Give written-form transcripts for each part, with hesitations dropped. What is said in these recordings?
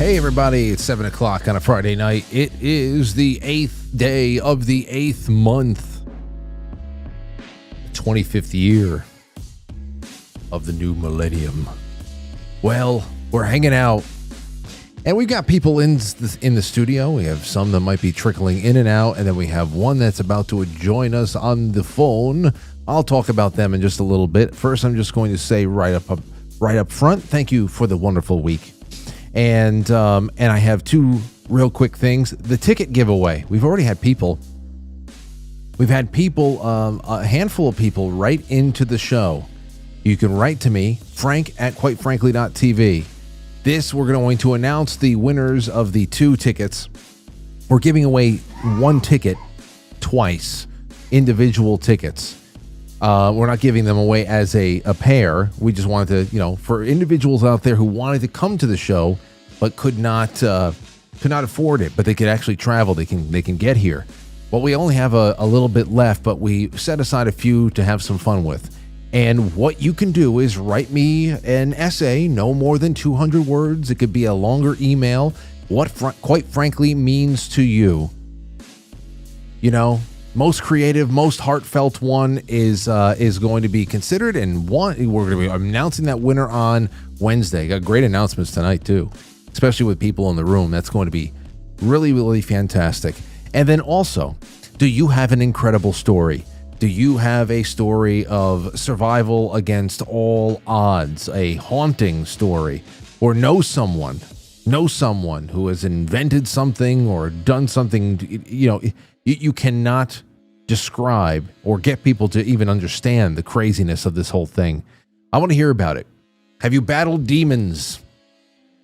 Hey everybody, it's 7 o'clock on a Friday night. It is the 8th day of the 8th month, 25th year of the new millennium. Well, we're hanging out, and we've got people in the studio. We have some that might be trickling in and out, and then we have one that's about to join us on the phone. I'll talk about them in just a little bit. First, I'm just going to say right up front, thank you for the wonderful week. And I have two real quick things. The ticket giveaway. We've already had people. We've had people, a handful of people write into the show. You can write to me, Frank at quitefrankly.tv. We're going to announce the winners of the two tickets. We're giving away one ticket twice, individual tickets. We're not giving them away as a pair. We just wanted to, for individuals out there who wanted to come to the show but could not afford it, but they could actually travel. They can get here. Well, we only have a little bit left, but we set aside a few to have some fun with. And what you can do is write me an essay, no more than 200 words. It could be a longer email. What quite frankly means to you. Most creative, most heartfelt one is going to be considered, and we're going to be announcing that winner on Wednesday. Got great announcements tonight too, especially with people in the room. That's going to be really, really fantastic. And then also, do you have an incredible story? Do you have a story of survival against all odds, a haunting story, or know someone who has invented something or done something? You cannot describe or get people to even understand the craziness of this whole thing. I want to hear about it. Have you battled demons?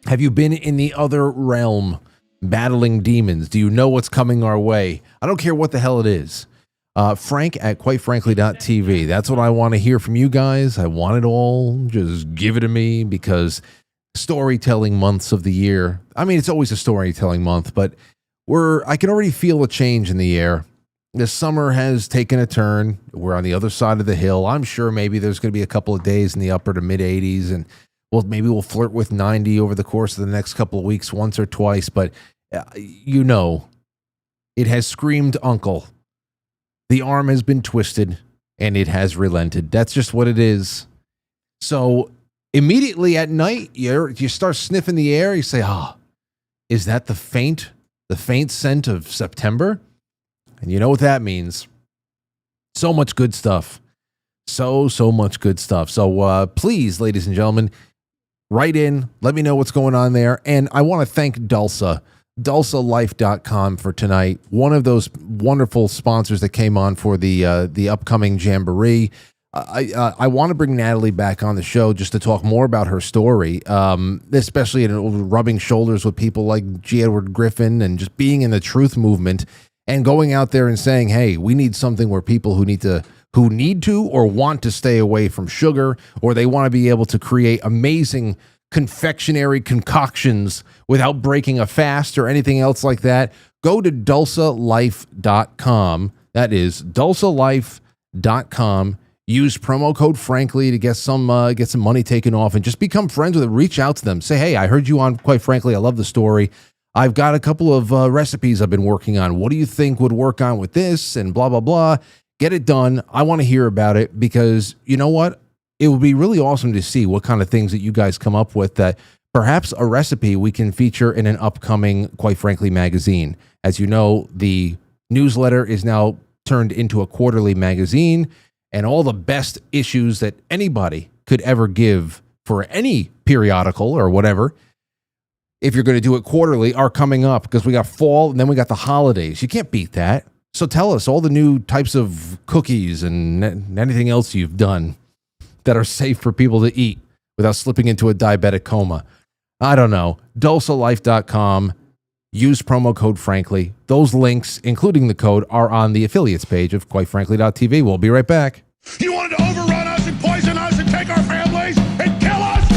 Have you been in the other realm battling demons? Do you know what's coming our way? I don't care what the hell it is. Frank at quitefrankly.tv. That's what I want to hear from you guys. I want it all. Just give it to me, because storytelling months of the year. I mean, it's always a storytelling month, but I can already feel a change in the air. The summer has taken a turn. We're on the other side of the hill. I'm sure maybe there's going to be a couple of days in the upper to mid 80s, and maybe we'll flirt with 90 over the course of the next couple of weeks, once or twice. But it has screamed uncle. The arm has been twisted, and it has relented. That's just what it is. So immediately at night, you start sniffing the air. You say, is that the faint scent of September? And you know what that means. So much good stuff. So much good stuff. So please, ladies and gentlemen, write in. Let me know what's going on there. And I want to thank DulsaLife.com for tonight. One of those wonderful sponsors that came on for the upcoming Jamboree. I want to bring Natalie back on the show just to talk more about her story, especially rubbing shoulders with people like G. Edward Griffin and just being in the truth movement and going out there and saying, hey, we need something where people who need to or want to stay away from sugar, or they want to be able to create amazing confectionery concoctions without breaking a fast or anything else like that. Go to DulsaLife.com. That is DulsaLife.com. Use promo code Frankly to get some money taken off, and just become friends with them. Reach out to them. Say, hey, I heard you on Quite Frankly. I love the story. I've got a couple of recipes I've been working on. What do you think would work on with this? And blah, blah, blah. Get it done. I want to hear about it, because you know what? It would be really awesome to see what kind of things that you guys come up with, that perhaps a recipe we can feature in an upcoming Quite Frankly magazine. As you know, the newsletter is now turned into a quarterly magazine, and all the best issues that anybody could ever give for any periodical or whatever, if you're going to do it quarterly, are coming up, because we got fall and then we got the holidays. You can't beat that. So tell us all the new types of cookies and anything else you've done that are safe for people to eat. without slipping into a diabetic coma. I don't know. Dosalife.com. Use promo code Frankly. Those links, including the code, are on the affiliates page of QuiteFrankly.tv. We'll be right back. You wanted to overrun us and poison us and take our families and kill us?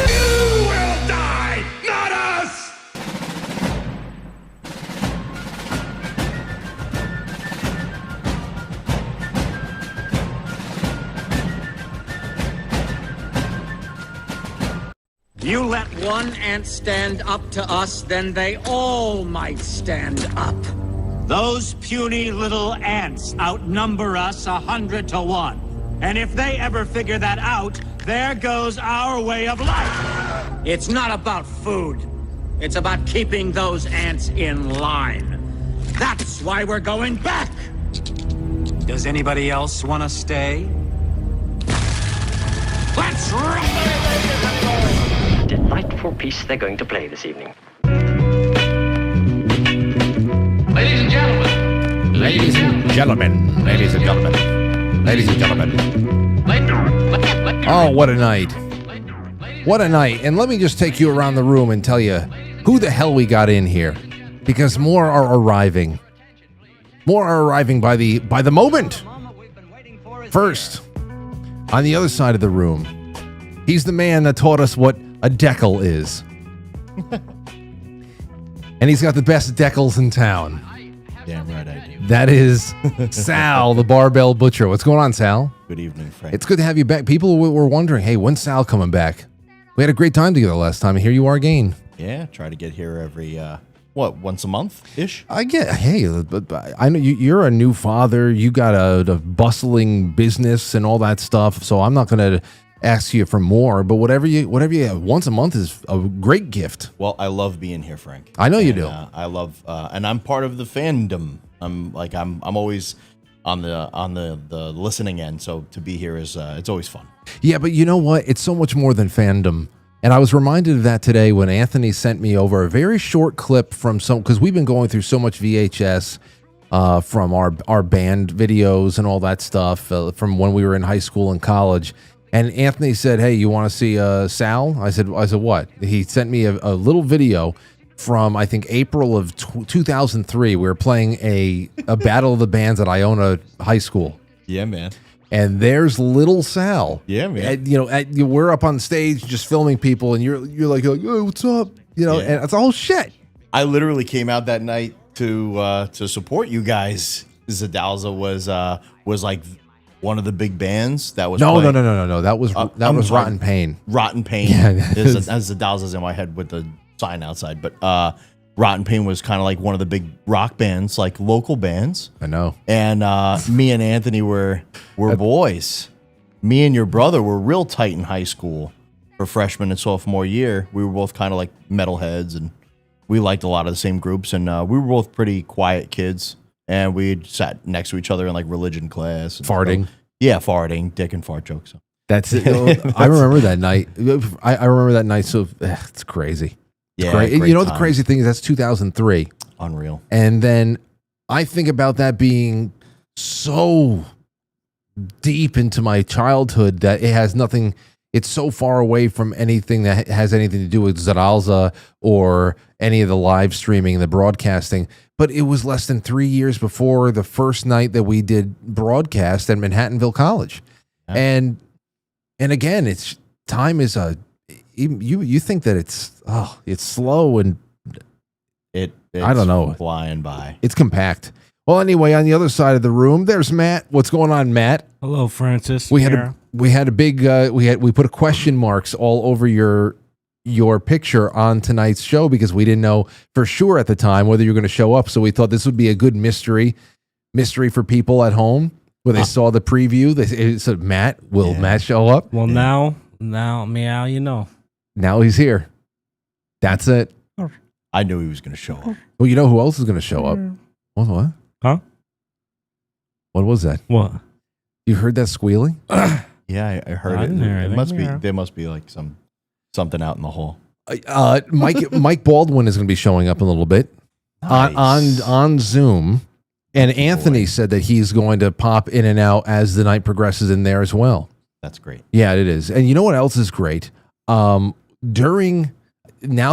You will die, not us! You let one ant stand up to us, then they all might stand up. Those puny little ants outnumber us 100 to 1. And if they ever figure that out, there goes our way of life. It's not about food. It's about keeping those ants in line. That's why we're going back. Does anybody else want to stay? Let's roll! Delightful piece they're going to play this evening. Ladies and gentlemen. Ladies and gentlemen. Ladies and gentlemen. Ladies and gentlemen. Oh, what a night. What a night. And let me just take you around the room and tell you who the hell we got in here. Because more are arriving. More are arriving by the moment. First, on the other side of the room, he's the man that taught us what a decal is. And he's got the best decals in town. Damn right I do. That is Sal the Barbell Butcher. What's going on, Sal? Good evening, Frank. It's good to have you back. People were wondering, hey, when's Sal coming back? We had a great time together last time, and here you are again. Yeah, try to get here every, once a month-ish? I get, hey, but I know you're a new father. You got a bustling business and all that stuff, so I'm not going to ask you for more, but whatever you have once a month is a great gift. Well, I love being here, Frank. I know you do. I love, and I'm part of the fandom. I'm always on the listening end, so to be here is it's always fun. Yeah, but you know what? It's so much more than fandom. And I was reminded of that today when Anthony sent me over a very short clip from because we've been going through so much VHS from our band videos and all that stuff from when we were in high school and college. And Anthony said, hey, you want to see Sal? I said, what? He sent me a little video from, I think, April of 2003. We were playing a Battle of the Bands at Iona High School. Yeah, man. And there's little Sal. Yeah, man. We're up on stage just filming people, and you're like, oh, what's up? And it's all shit. I literally came out that night to support you guys. Zadalza was like one of the big bands that was no. That was Rotten Pain. Rotten Pain. Yeah, as the Dallas in my head with the sign outside, but Rotten Pain was kind of like one of the big rock bands, like local bands. I know. And me and Anthony were boys. Me and your brother were real tight in high school for freshman and sophomore year. We were both kind of like metalheads, and we liked a lot of the same groups. And we were both pretty quiet kids. And we sat next to each other in like religion class. Farting. Yeah, farting, dick and fart jokes. That's it. I remember that night. I remember that night. So it's crazy. Yeah. The crazy thing is that's 2003. Unreal. And then I think about that being so deep into my childhood that it has nothing. It's so far away from anything that has anything to do with Zaralza or any of the live streaming and the broadcasting. But it was less than 3 years before the first night that we did broadcast at Manhattanville College. Yeah. And again, it's time is you think that it's slow and it's I don't know, flying by. It's compact. Well, anyway, on the other side of the room, there's Matt. What's going on, Matt? Hello, Francis. We had a big we put a question marks all over your picture on tonight's show because we didn't know for sure at the time whether you're going to show up. So we thought this would be a good mystery for people at home where they saw the preview. They said, Matt, will Matt show up? Well, now, meow, you know. Now he's here. That's it. I knew he was going to show up. Well, you know who else is going to show up? What? Huh? What was that? What? You heard that squealing? Yeah, I heard it. There must be like something out in the hall. Mike Baldwin is going to be showing up in a little bit Nice. on Zoom. And Anthony said that he's going to pop in and out as the night progresses in there as well. That's great. Yeah, it is. And you know what else is great? Now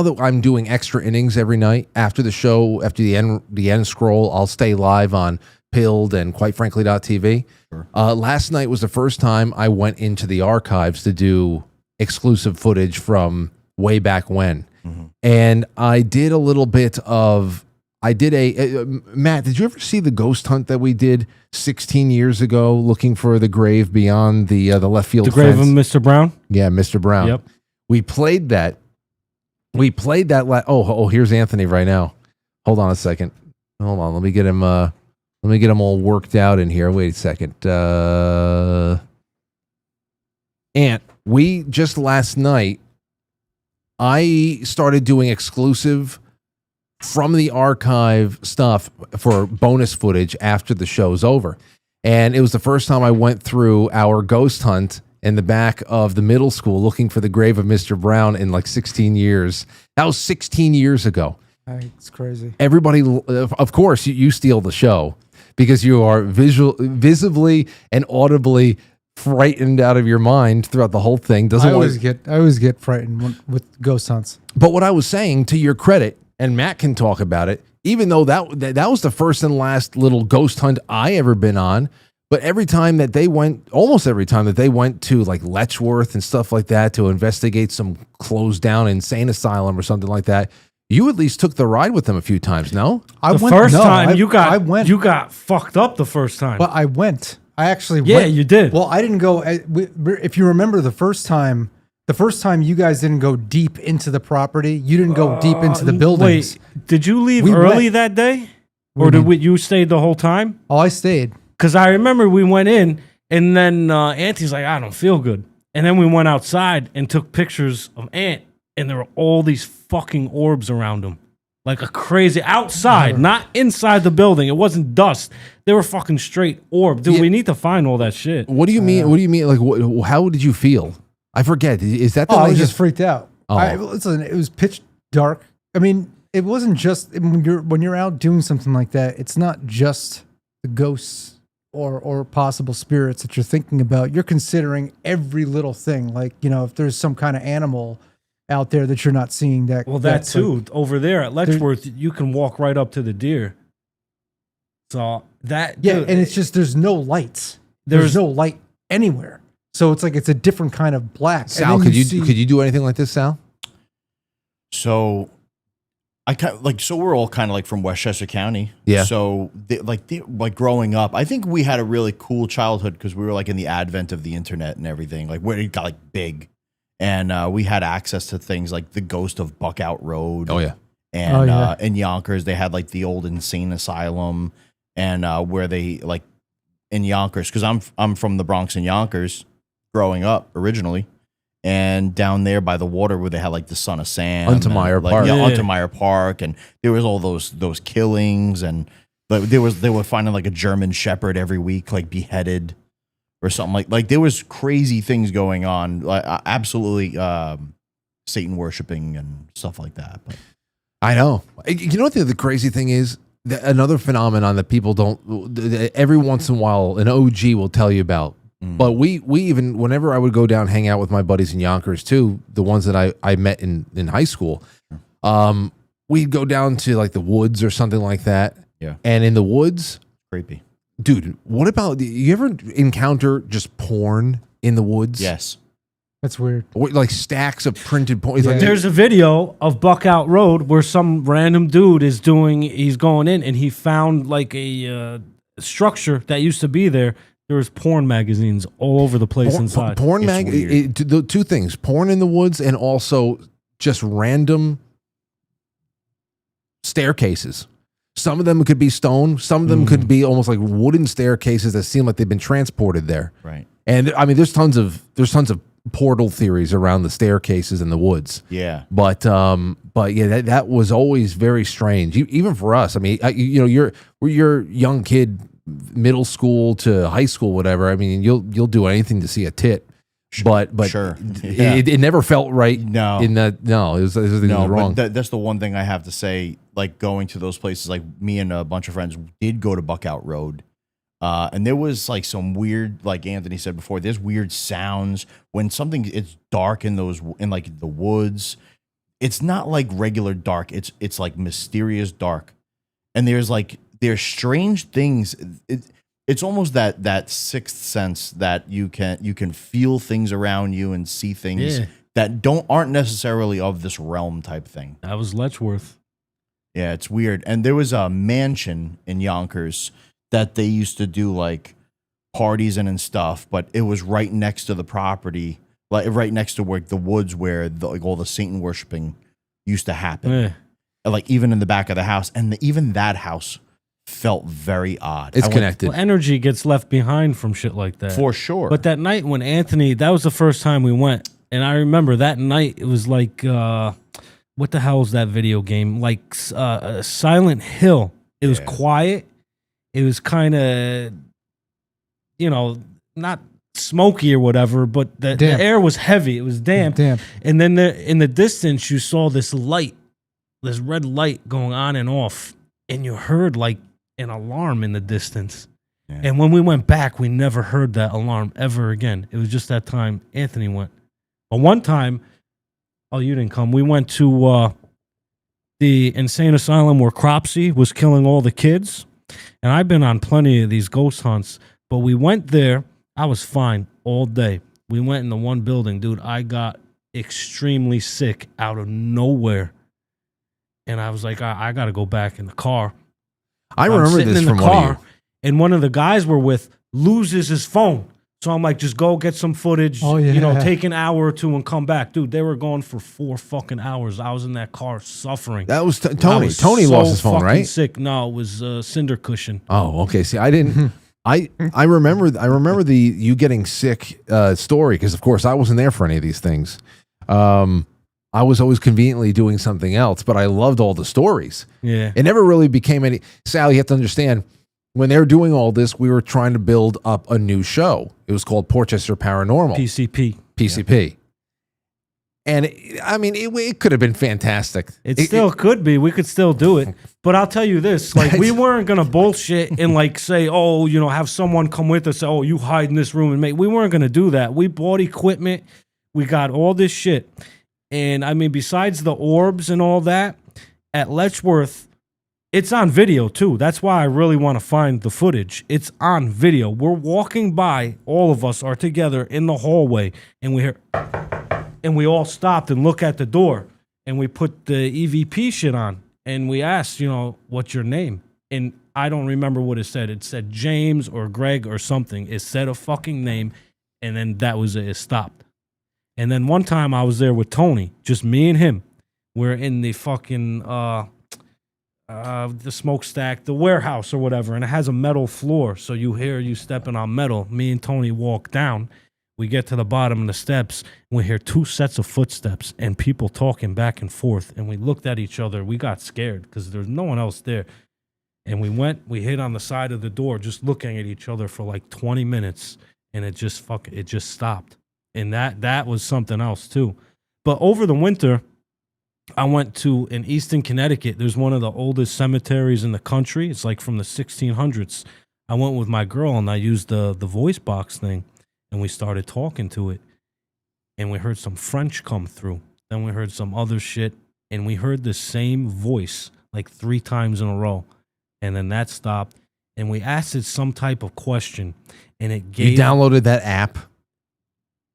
that I'm doing extra innings every night after the show, after the end scroll, I'll stay live on Pilled and Quite Frankly.tv. Sure. Last night was the first time I went into the archives to do exclusive footage from way back when. Mm-hmm. And I did a little bit of, Matt, did you ever see the ghost hunt that we did 16 years ago looking for the grave beyond the left field fence? The grave of Mr. Brown? Yeah, Mr. Brown. Yep. We played that. Here's Anthony right now. Hold on a second. Hold on. Let me get him all worked out in here. Wait a second. Ant, we just last night, I started doing exclusive from the archive stuff for bonus footage after the show's over. And it was the first time I went through our ghost hunt in the back of the middle school looking for the grave of Mr. Brown in like 16 years. That was 16 years ago. It's crazy. Everybody, of course, you steal the show because you are visibly and audibly frightened out of your mind throughout the whole thing. I always get frightened with ghost hunts. But what I was saying, to your credit, and Matt can talk about it, even though that was the first and last little ghost hunt I ever been on. But almost every time that they went to like Letchworth and stuff like that to investigate some closed down insane asylum or something like that, you at least took the ride with them a few times, no? You got fucked up the first time. But I went. I actually went. Yeah, you did. Well, I didn't go. If you remember the first time you guys didn't go deep into the property, you didn't go deep into the buildings. Wait, did you leave early that day? Or did you stay the whole time? Oh, I stayed. Because I remember we went in, and then Auntie's like, I don't feel good. And then we went outside and took pictures of Aunt, and there were all these fucking orbs around him. Like a crazy, outside, not inside the building. It wasn't dust. They were fucking straight orb. Dude, we need to find all that shit. What do you mean? What do you mean? Like, how did you feel? I forget. Is that the I was just freaked out. Oh. Listen, it was pitch dark. I mean, it wasn't just when you're out doing something like that. It's not just the ghosts or possible spirits that you're thinking about. You're considering every little thing. Like, if there's some kind of animal out there that you're not seeing, that too. Like, over there at Letchworth, you can walk right up to the deer. So that and it's just there's no lights. There's no light anywhere. So it's like it's a different kind of black. Sal, could you do anything like this, Sal? So we're all kind of like from Westchester County. Yeah. So like growing up, I think we had a really cool childhood because we were like in the advent of the internet and everything, like where it got like big, and we had access to things like the ghost of Buckout Road. Oh yeah. And in Yonkers they had like the old insane asylum, and where they like in Yonkers, because I'm from the Bronx in Yonkers, growing up originally. And down there by the water where they had like the Son of Sam, Untermeyer Park, Untermeyer Park, and there was all those killings, and they were finding like a German Shepherd every week, like beheaded or something like there was crazy things going on, like absolutely Satan worshiping and stuff like that. But I know. You know what the crazy thing is? Another phenomenon that people don't. Every once in a while, an OG will tell you about. But we even, whenever I would go down, hang out with my buddies in Yonkers too, the ones that I met in high school, we'd go down to like the woods or something like that. Yeah. And in the woods, creepy. Dude, what about, you ever encounter just porn in the woods? Yes. That's weird. Like stacks of printed porn. Yeah. Like, there's a video of Buckout Road where some random dude he's going in and he found like a structure that used to be there. There was porn magazines all over the place inside. Porn two things: porn in the woods, and also just random staircases. Some of them could be stone. Some of them could be almost like wooden staircases that seem like they've been transported there. Right. And I mean, there's tons of portal theories around the staircases in the woods. Yeah. But yeah, that was always very strange, even for us. I mean, you're a young kid, middle school to high school, whatever. I mean, you'll do anything to see a tit, but sure, it never felt right. No, it was wrong. But that's the one thing I have to say. like going to those places. Like me and a bunch of friends did go to Buckout Road. And there was like some weird, like Anthony said before, there's weird sounds when something it's dark in like the woods. It's not like regular dark. It's like mysterious dark. And there's strange things. It's almost that sixth sense that you can feel things around you and see things that aren't necessarily of this realm type thing. That was Letchworth. Yeah, it's weird. And there was a mansion in Yonkers that they used to do like parties and stuff, but it was right next to the property, like right next to where the woods where all the Satan worshiping used to happen. Yeah. Like even in the back of the house, and even that house felt very odd. It's connected. Well, energy gets left behind from shit like that. For sure. But that night when Anthony, that was the first time we went. And I remember that night, it was like, what the hell was that video game? Like Silent Hill. It was quiet. It was kind of, not smoky or whatever, but the air was heavy. It was damp. And then in the distance, you saw this light, this red light going on and off. And you heard like an alarm in the distance. Yeah. And when we went back, we never heard that alarm ever again. It was just that time Anthony went. But one time, you didn't come. We went to the insane asylum where Cropsey was killing all the kids. And I've been on plenty of these ghost hunts, but we went there. I was fine all day. We went in the one building, dude. I got extremely sick out of nowhere. And I was like, I got to go back in the car. I remember this from one of you. And one of the guys we're with loses his phone. So I'm like, just go get some footage, take an hour or two and come back. Dude, they were gone for 4 fucking hours. I was in that car suffering. That was Tony. Tony lost his phone, right? Sick. No, it was Cinder Cushion. Oh, okay. See, I didn't. I remember the you getting sick story because, of course, I wasn't there for any of these things. I was always conveniently doing something else, but I loved all the stories. Yeah. It never really became any. Sal, you have to understand, when they were doing all this, we were trying to build up a new show. It was called Portchester Paranormal. PCP. Yeah. And it could have been fantastic. It still could be. We could still do it. But I'll tell you this, like, we weren't going to bullshit and like say, have someone come with us. Oh, you hide in this room and make. We weren't going to do that. We bought equipment. We got all this shit. And I mean, besides the orbs and all that, at Letchworth, it's on video too. That's why I really want to find the footage. It's on video. We're walking by, all of us are together in the hallway, and we hear, and we all stopped and look at the door, and we put the EVP shit on, and we asked, what's your name? And I don't remember what it said. It said James or Greg or something. It said a fucking name, and then that was it. It stopped. And then one time I was there with Tony, just me and him. We're in the fucking the smokestack, the warehouse or whatever, and it has a metal floor, so you hear you stepping on metal. Me and Tony walk down. We get to the bottom of the steps, and we hear 2 sets of footsteps and people talking back and forth. And we looked at each other. We got scared because there's no one else there. And we hid on the side of the door, just looking at each other for like 20 minutes, and it just stopped. And that was something else too. But over the winter, I went to in Easton, Connecticut. There's one of the oldest cemeteries in the country. It's like from the 1600s. I went with my girl and I used the voice box thing, and we started talking to it. And we heard some French come through. Then we heard some other shit, and we heard the same voice like 3 times in a row. And then that stopped, and we asked it some type of question, and it gave. You downloaded that app?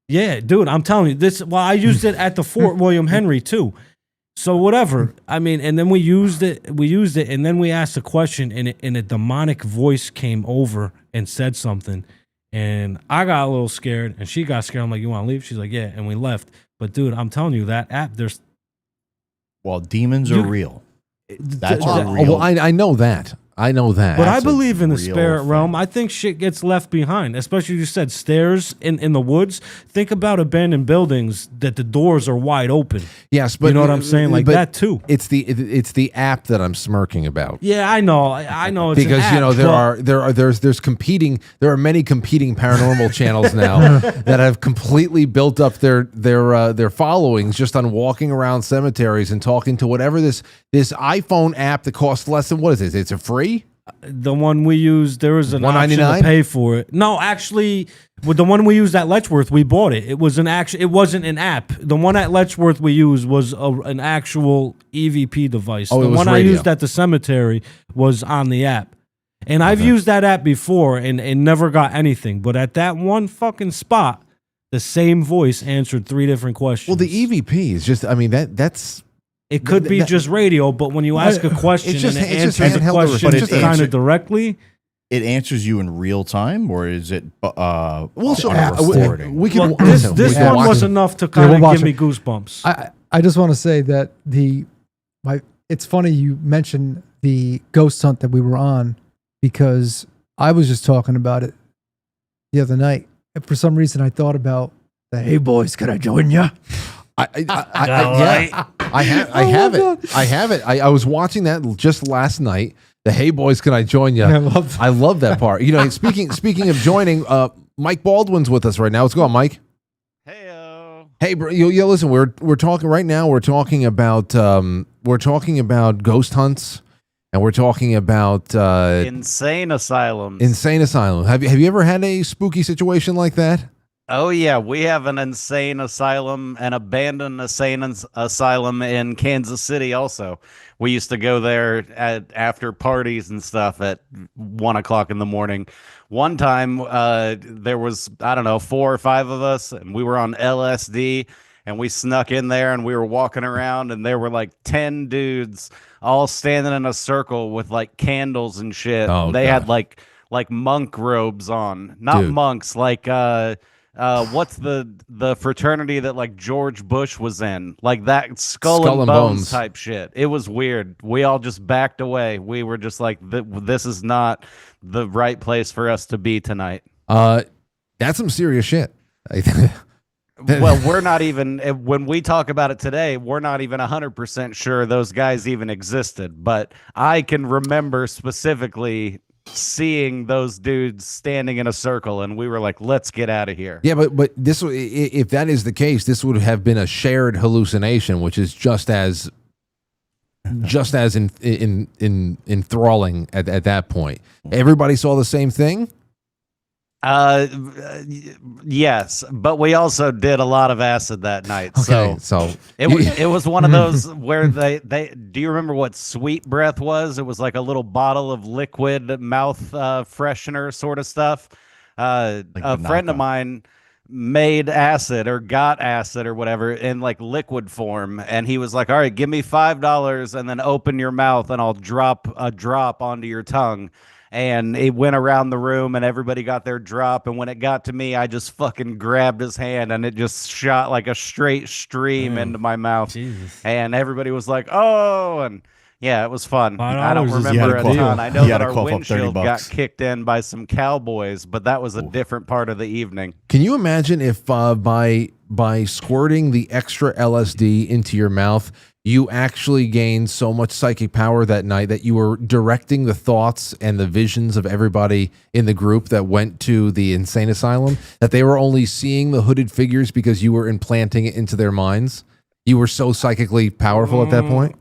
Yeah, dude, I'm telling you this. Well, I used it at the Fort William Henry too. So whatever. I mean, and then we used it, and then we asked a question, and a demonic voice came over and said something, and I got a little scared, and she got scared. I'm like, "You want to leave?" She's like, "Yeah," and we left. But dude, I'm telling you, that app, demons are real. That's real. Well, I know that. I know that. But I That's a believe in the real spirit thing. realm. I think shit gets left behind, especially you said stairs in the woods. Think about abandoned buildings that the doors are wide open. Yes, but you know what I'm saying, like but that too. It's the app that I'm smirking about. Yeah, I know. I know. It's Because an app, there are many competing paranormal channels now that have completely built up their followings just on walking around cemeteries and talking to whatever this iPhone app that costs less than, what is it? It's a free? the one we used, there was an option to $1.99? pay for it. No, actually, with the one we used at Letchworth, we bought it. It was it wasn't an app. The one at Letchworth we used was an actual EVP device. Oh, the it was one radio. I used at the cemetery was on the app. And I've used that app before and never got anything. But at that one fucking spot, the same voice answered 3 different questions. Well, the EVP is just, I mean, that's... It could be just radio, but when you ask a question just- and it it's just answers the handheld question or- it's just kind of directly, It answers you in real time, or is it Well, so on a recording? we can... look, this listen, one was enough to kind we'll of watch give me it. goosebumps. I just want to say that it's funny you mentioned the ghost hunt that we were on, because I was just talking about it the other night. And for some reason, I thought about the, hey boys, can I join you? I have it. I was watching that just last night. The Hey Boys, Can I Join You? I love that part. You know, speaking of joining, Mike Baldwin's with us right now. What's going on, Mike? Hey, bro. Yo, listen. We're talking right now. We're talking about ghost hunts, and we're talking about Insane asylums. insane asylum. Have you ever had a spooky situation like that? Oh yeah, we have an insane asylum, an abandoned insane asylum in Kansas City. Also, we used to go there after parties and stuff at 1 o'clock in the morning. One time, there was 4 or 5 of us, and we were on LSD, and we snuck in there, and we were walking around, and there were like 10 dudes all standing in a circle with like candles and shit. Oh, they God. had like monk robes on, not Dude. monks, like what's the fraternity that like George Bush was in, like that skull and bones type shit. It was weird. We all just backed away. We were just like, this is not the right place for us to be tonight. That's some serious shit. Well, we're not even, when we talk about it today, we're not even 100% sure those guys even existed, but I can remember specifically seeing those dudes standing in a circle, and we were like, let's get out of here. Yeah, but this, if that is the case, this would have been a shared hallucination, which is just as enthralling at that point. Everybody saw the same thing. Yes, but we also did a lot of acid that night. Okay, so it was one of those where they do you remember what Sweet Breath was? It was like a little bottle of liquid mouth freshener sort of stuff. A friend of mine made acid or got acid or whatever in like liquid form, and he was like, all right, give me $5 and then open your mouth and I'll drop a drop onto your tongue. And it went around the room and everybody got their drop. And when it got to me, I just fucking grabbed his hand and it just shot like a straight stream into my mouth. Jesus. And everybody was like, oh, and yeah, it was fun. I don't $5 is remember a cough- ton. I know you that gotta our cough up 30 windshield got bucks. kicked in by some cowboys, but that was a different part of the evening. Can you imagine if by squirting the extra LSD into your mouth, you actually gained so much psychic power that night that you were directing the thoughts and the visions of everybody in the group that went to the insane asylum, that they were only seeing the hooded figures because you were implanting it into their minds? You were so psychically powerful at that point?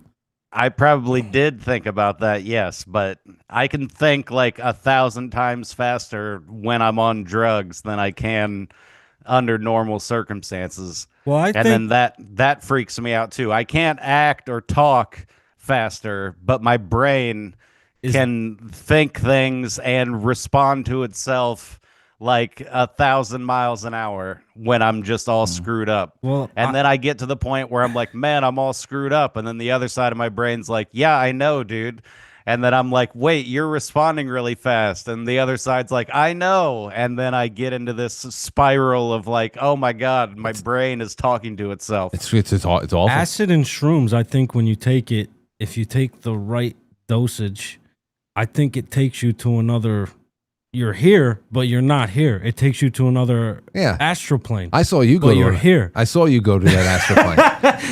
I probably did think about that, yes, but I can think like 1,000 times faster when I'm on drugs than I can under normal circumstances. Well, I And think then that freaks me out too. I can't act or talk faster, but my brain can think things and respond to itself like 1,000 miles an hour when I'm just all screwed up. Well, And then I get to the point where I'm like, man, I'm all screwed up. And then the other side of my brain's like, yeah, I know, dude. And then I'm like, wait, you're responding really fast. And the other side's like, I know. And then I get into this spiral of like, oh my God, my brain is talking to itself. It's awful. acid and shrooms, I think when you take it, if you take the right dosage, I think it takes you to another. You're here, but you're not here. It takes you to another astral plane. I saw you go. But you're here. I saw you go to that astral plane.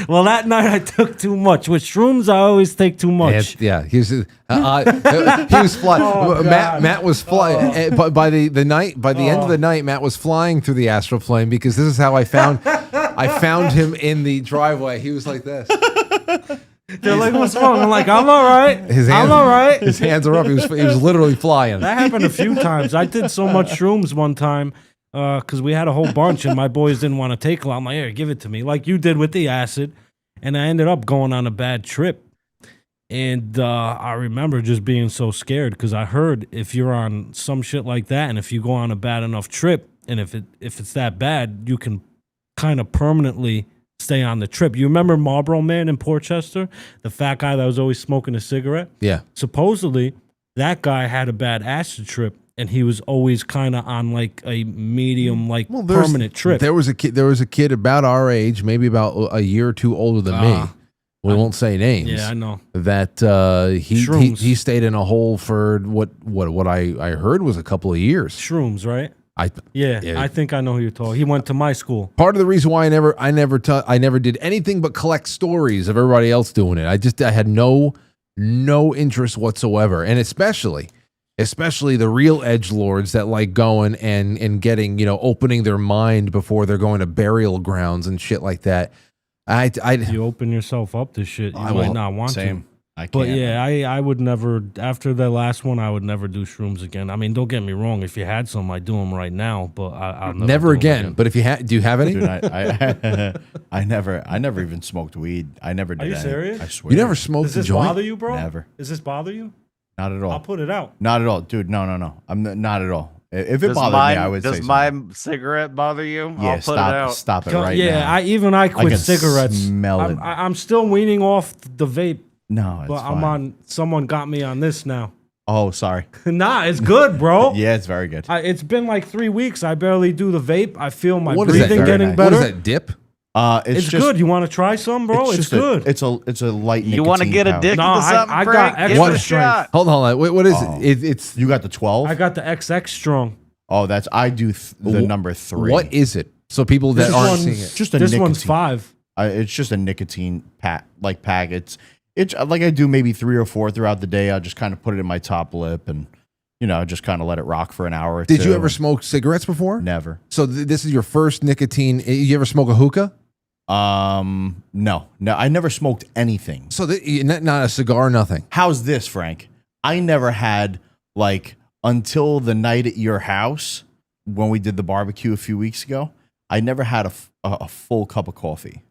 Well, that night I took too much. With shrooms, I always take too much. Yeah, he was flying. Oh, Matt was flying. By the end of the night, Matt was flying through the astral plane because this is how I found him in the driveway. He was like this. They're like, "What's wrong?" I'm like, "I'm all right. I'm all right." His hands are up. He was literally flying. That happened a few times. I did so much shrooms one time because we had a whole bunch, and my boys didn't want to take a lot. I'm like, "Here, give it to me," like you did with the acid, and I ended up going on a bad trip. And I remember just being so scared because I heard if you're on some shit like that, and if you go on a bad enough trip, and if it's that bad, you can kind of permanently stay on the trip. You remember Marlboro Man in Portchester, the fat guy that was always smoking a cigarette? Yeah. Supposedly, that guy had a bad acid trip, and he was always kind of on like a medium, permanent trip. There was a kid about our age, maybe about a year or two older than me. We won't say names. Yeah, I know. That he stayed in a hole for what I heard was a couple of years. Shrooms, right? I think I know who you're talking. He went to my school. Part of the reason why I never did anything but collect stories of everybody else doing it. I had no interest whatsoever, and especially the real edgelords that like going and getting opening their mind before they're going to burial grounds and shit like that. You open yourself up to shit. You might not want to. I can't. But yeah, I would never, after the last one, I would never do shrooms again. I mean, don't get me wrong. If you had some, I'd do them right now, but I'll never again. But if you do you have any? Dude, I never even smoked weed. I never did. Are you any. serious? I swear. You never smoked Does this a joint? bother you, bro? Never. Does this bother you? Not at all. I'll put it out. Not at all, dude. No. Not at all. If it bothered me, I would say. Does my cigarette bother you? Yeah, I'll put it out. Stop it right now. I quit can cigarettes. Smell it. I'm still weaning off the vape. No, it's but fine. I'm on. Someone got me on this now. Oh, sorry. Nah, it's good, bro. Yeah, it's very good. It's been like 3 weeks. I barely do the vape. I feel my What is that? breathing Very getting nice. better. What is that dip? It's just good. You want to try some, bro? It's good. It's a light. You want to get powder. addicted No, to something? I got Frank? Give extra it a strength. shot. Hold on. What is it? It's You got the 12. I got the XX strong. Oh, I do the number 3. What is it? So people that This aren't one's- seeing it. Just a This nicotine. one's 5. It's just a nicotine pack. It's like I do maybe 3 or 4 throughout the day. I'll just kind of put it in my top lip and just kind of let it rock for an hour or two. Did you ever smoke cigarettes before? Never. So this is your first nicotine. You ever smoke a hookah? No. I never smoked anything. So not a cigar, nothing. How's this, Frank? I never had until the night at your house when we did the barbecue a few weeks ago. I never had a full cup of coffee.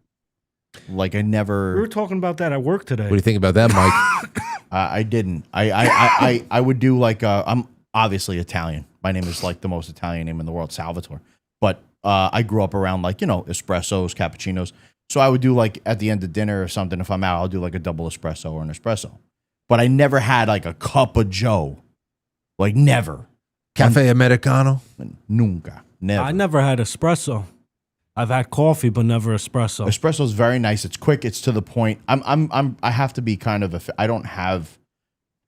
I never. We were talking about that at work today. What do you think about that, Mike? I didn't. I would do I'm obviously Italian. My name is the most Italian name in the world, Salvatore. But I grew up around espressos, cappuccinos. So I would do at the end of dinner or something. If I'm out, I'll do a double espresso or an espresso. But I never had a cup of Joe. Never. Cafe Americano? Nunca. Never. I never had espresso. I've had coffee, but never espresso. Espresso is very nice. It's quick. It's to the point. I have to be kind of I don't have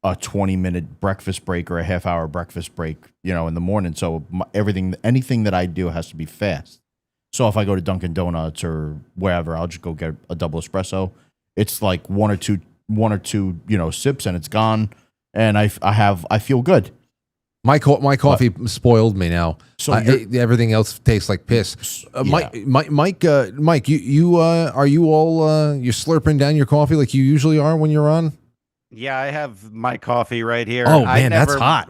a 20-minute breakfast break or a half-hour breakfast break, in the morning. So anything that I do has to be fast. So if I go to Dunkin' Donuts or wherever, I'll just go get a double espresso. It's one or two, sips and it's gone. And I feel good. My coffee spoiled me now. So everything else tastes like piss. Yeah. Mike, you are you all you're slurping down your coffee like you usually are when you're on? Yeah, I have my coffee right here. Oh, man, that's hot.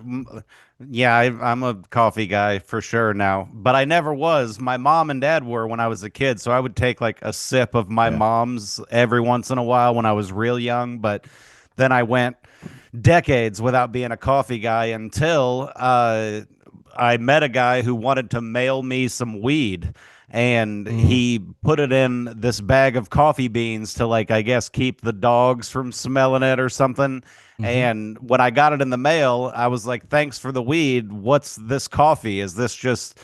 Yeah, I'm a coffee guy for sure now, but I never was. My mom and dad were when I was a kid, so I would take a sip of my mom's every once in a while when I was real young, but then I went decades without being a coffee guy until I met a guy who wanted to mail me some weed, and he put it in this bag of coffee beans to I guess keep the dogs from smelling it or something. And when I got it in the mail, I was like, thanks for the weed. What's this coffee? Is this just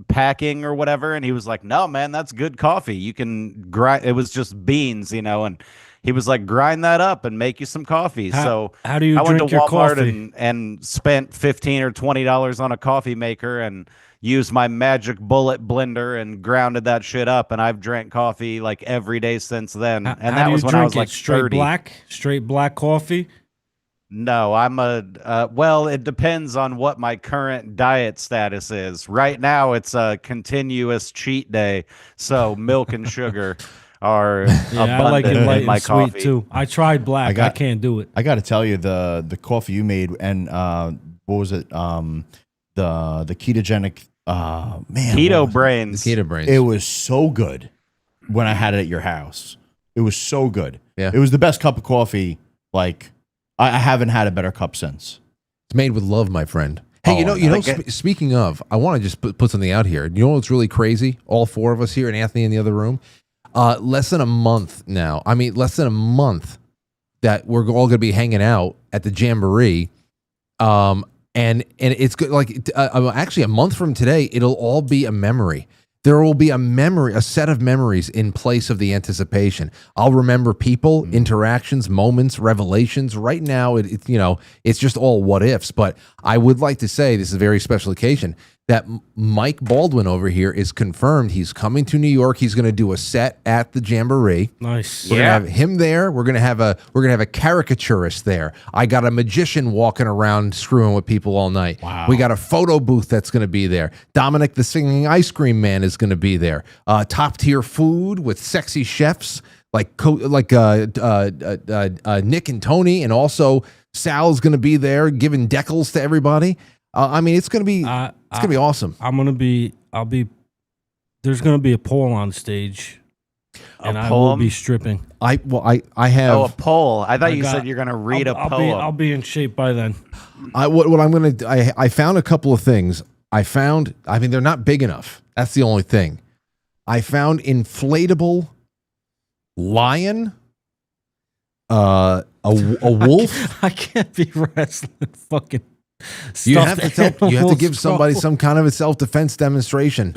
packing or whatever? And he was like, no, man, that's good coffee. You can grind. It was just beans, and he was like, grind that up and make you some coffee. So how do you I went drink to your Walmart coffee? and spent $15 or $20 on a coffee maker and used my magic bullet blender and grounded that shit up. And I've drank coffee like every day since then. And How that do was you when I drink was it? like Straight 30. straight black coffee. No, I'm well, it depends on what my current diet status is. Right now, it's a continuous cheat day. So milk and sugar are Yeah, I like it abundant light in my and sweet coffee. too. I tried black. I got- can't do it. I got to tell you, the coffee you made and what was it? The ketogenic man, Keto what was it? Brainz. Keto Brainz. It was so good when I had it at your house. It was so good. Yeah. It was the best cup of coffee. Like I haven't had a better cup since. It's made with love, my friend. Hey, Oh, you know. like Speaking of, I want to just put something out here. You know what's really crazy? All four of us here, and Anthony in the other room. Less than a month now. I mean, less than a month that we're all going to be hanging out at the Jamboree. And it's good. Like actually, a month from today, it'll all be a memory. There will be a set of memories in place of the anticipation. I'll remember people, interactions, moments, revelations. Right now, it's just all what ifs. But I would like to say this is a very special occasion that Mike Baldwin over here is confirmed. He's coming to New York. He's going to do a set at the Jamboree. Nice. We're gonna have him there. We're gonna have a caricaturist there. I got a magician walking around screwing with people all night. Wow. We got a photo booth that's gonna be there. Dominic the singing ice cream man is gonna be there. Top tier food with sexy chefs like Nick and Tony, and also Sal's gonna be there giving decals to everybody. I mean, it's gonna be awesome. There's gonna be a pole on stage, and I will poem? be stripping. I have. Oh, a poll. I thought you got- said you're going to read a I'll poem. be in shape by then. What I'm gonna do, I found a couple of things. I mean, they're not big enough. That's the only thing. I found inflatable lion, a wolf. I can't be wrestling fucking. You have to stuffed you have to give animals, somebody bro. some kind of a self-defense demonstration,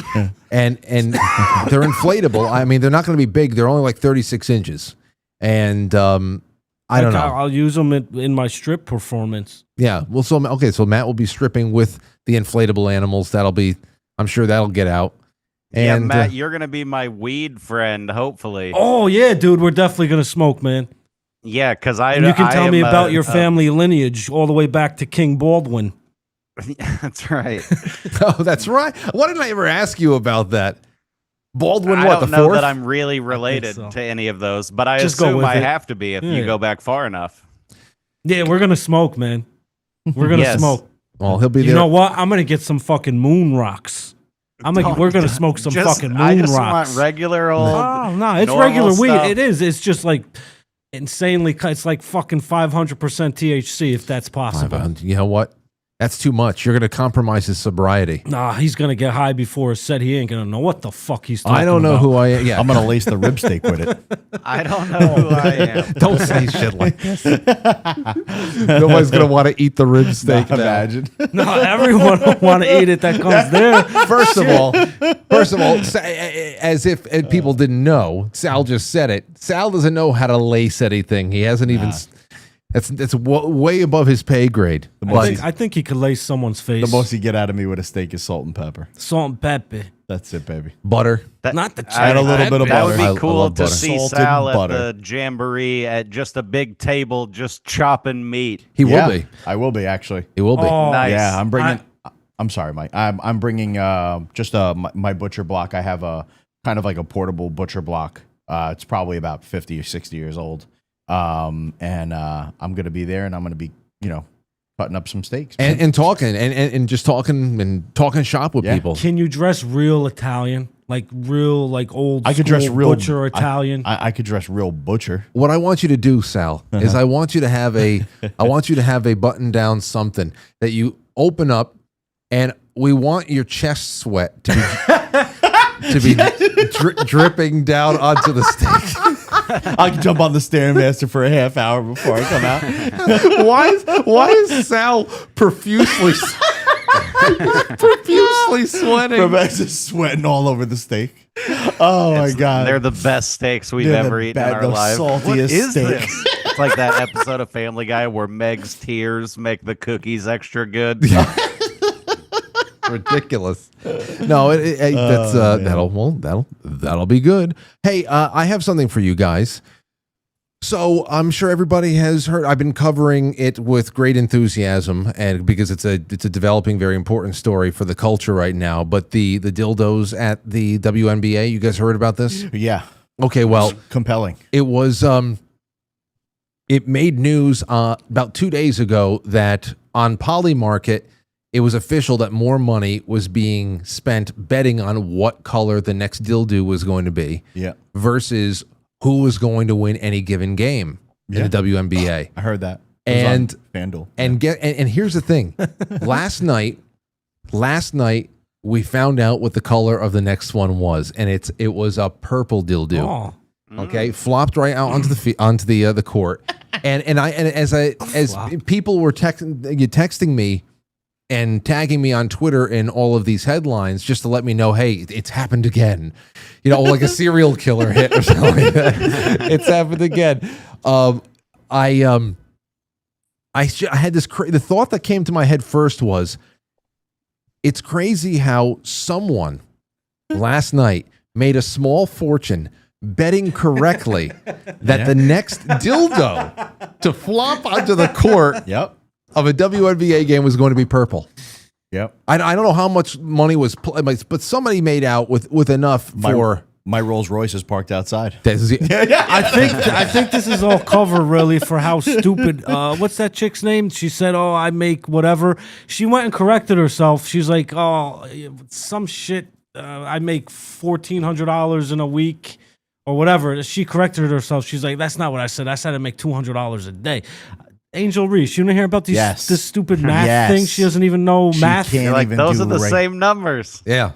and they're inflatable. I mean, they're not going to be big. They're only like 36 inches, and I don't know. I'll use them in my strip performance. Yeah. Well, so Matt will be stripping with the inflatable animals. I'm sure that'll get out. Yeah, And Matt, you're going to be my weed friend, hopefully. Oh yeah, dude, we're definitely gonna smoke, man. Yeah, because And you can tell me about your family lineage all the way back to King Baldwin. That's right. oh, that's right. Why didn't I ever ask you about that? Baldwin, I what, don't the know fourth? that I'm really related so. to any of those, but I Just go assume with I it. have to be if Yeah. you go back far enough. Yeah, we're gonna smoke, man. We're gonna Yes. smoke. Well, he'll be You there. know what? I'm gonna get some fucking moon rocks. We're gonna smoke some fucking moon I just rocks. want regular old. Oh no, it's normal regular weed. stuff. It is. It's just like insanely. It's like fucking 500% THC, if that's possible. You know what? That's too much. You're going to compromise his sobriety. Nah, he's gonna get high before a set. He ain't gonna know what the fuck he's talking I don't know about. who I am. Yeah. I'm gonna lace the rib steak with it. I don't know who I am. Don't say shit like this. Nobody's going to want to eat the rib steak now. Imagine. No, everyone will want to eat it that comes there. First of all, as if people didn't know, Sal just said it. Sal doesn't know how to lace anything. He hasn't even. That's way above his pay grade. I think he could lace someone's face. The most you get out of me with a steak is salt and pepper. Salt and pepper. That's it, baby. Butter. Not the Add a little bit of That butter. would I be cool love to butter. see Salted Sal at butter. the Jamboree at just a big table, just chopping meat. He Yeah, will be. I will be actually. He will be. Oh, Nice. Yeah, I'm bringing. I'm sorry, Mike. I'm bringing just my butcher block. I have a kind of like a portable butcher block. It's probably about 50 or 60 years old. I'm gonna be there, and I'm gonna be cutting up some steaks and talking and just talking shop with Yeah. people. Can you dress real Italian? Like real, like old I could dress school real butcher Italian? I could dress real butcher. What I want you to do, Sal, is I want you to have a button down something that you open up, and we want your chest sweat to be dripping down onto the steak. I can jump on the Stairmaster for a half hour before I come out. Why is Sal profusely Profusely sweating. Rebecca's just sweating all over the steak. Oh my god, They're the best steaks we've They're the ever eaten in our the lives. What saltiest is steak. this? It's like that episode of Family Guy where Meg's tears make the cookies extra good. Ridiculous. No, that's that'll be good. Hey, I have something for you guys. So I'm sure everybody has heard. I've been covering it with great enthusiasm, and because it's a developing, very important story for the culture right now. But the dildos at the WNBA, you guys heard about this? Yeah. Okay, well, compelling. It was. It made news about 2 days ago that on Polymarket, it was official that more money was being spent betting on what color the next dildo was going to be. Yeah. Versus who was going to win any given game in the WNBA. I heard that. And FanDuel. And here's the thing. last night we found out what the color of the next one was, and it was a purple dildo. Oh. Okay, flopped right out onto the court, and as people were texting me and tagging me on Twitter in all of these headlines just to let me know, hey, it's happened again, like a serial killer hit or something like that. It's happened again. I had this the thought that came to my head first was, it's crazy how someone last night made a small fortune betting correctly that the next dildo to flop onto the court of a WNBA game was going to be purple. Yep. I don't know how much money was, but somebody made out with enough for. My Rolls Royce is parked outside. I think this is all cover really for how stupid. What's that chick's name? She said, "Oh, I make whatever." She went and corrected herself. She's like, "Oh, some shit. I make $1,400 in a week." Or whatever. She corrected herself. She's like, "That's not what I said. I said I make $200 a day." Angel Reese, you didn't hear about this stupid math thing? She doesn't even know math. You're like, those are the same numbers. Yeah,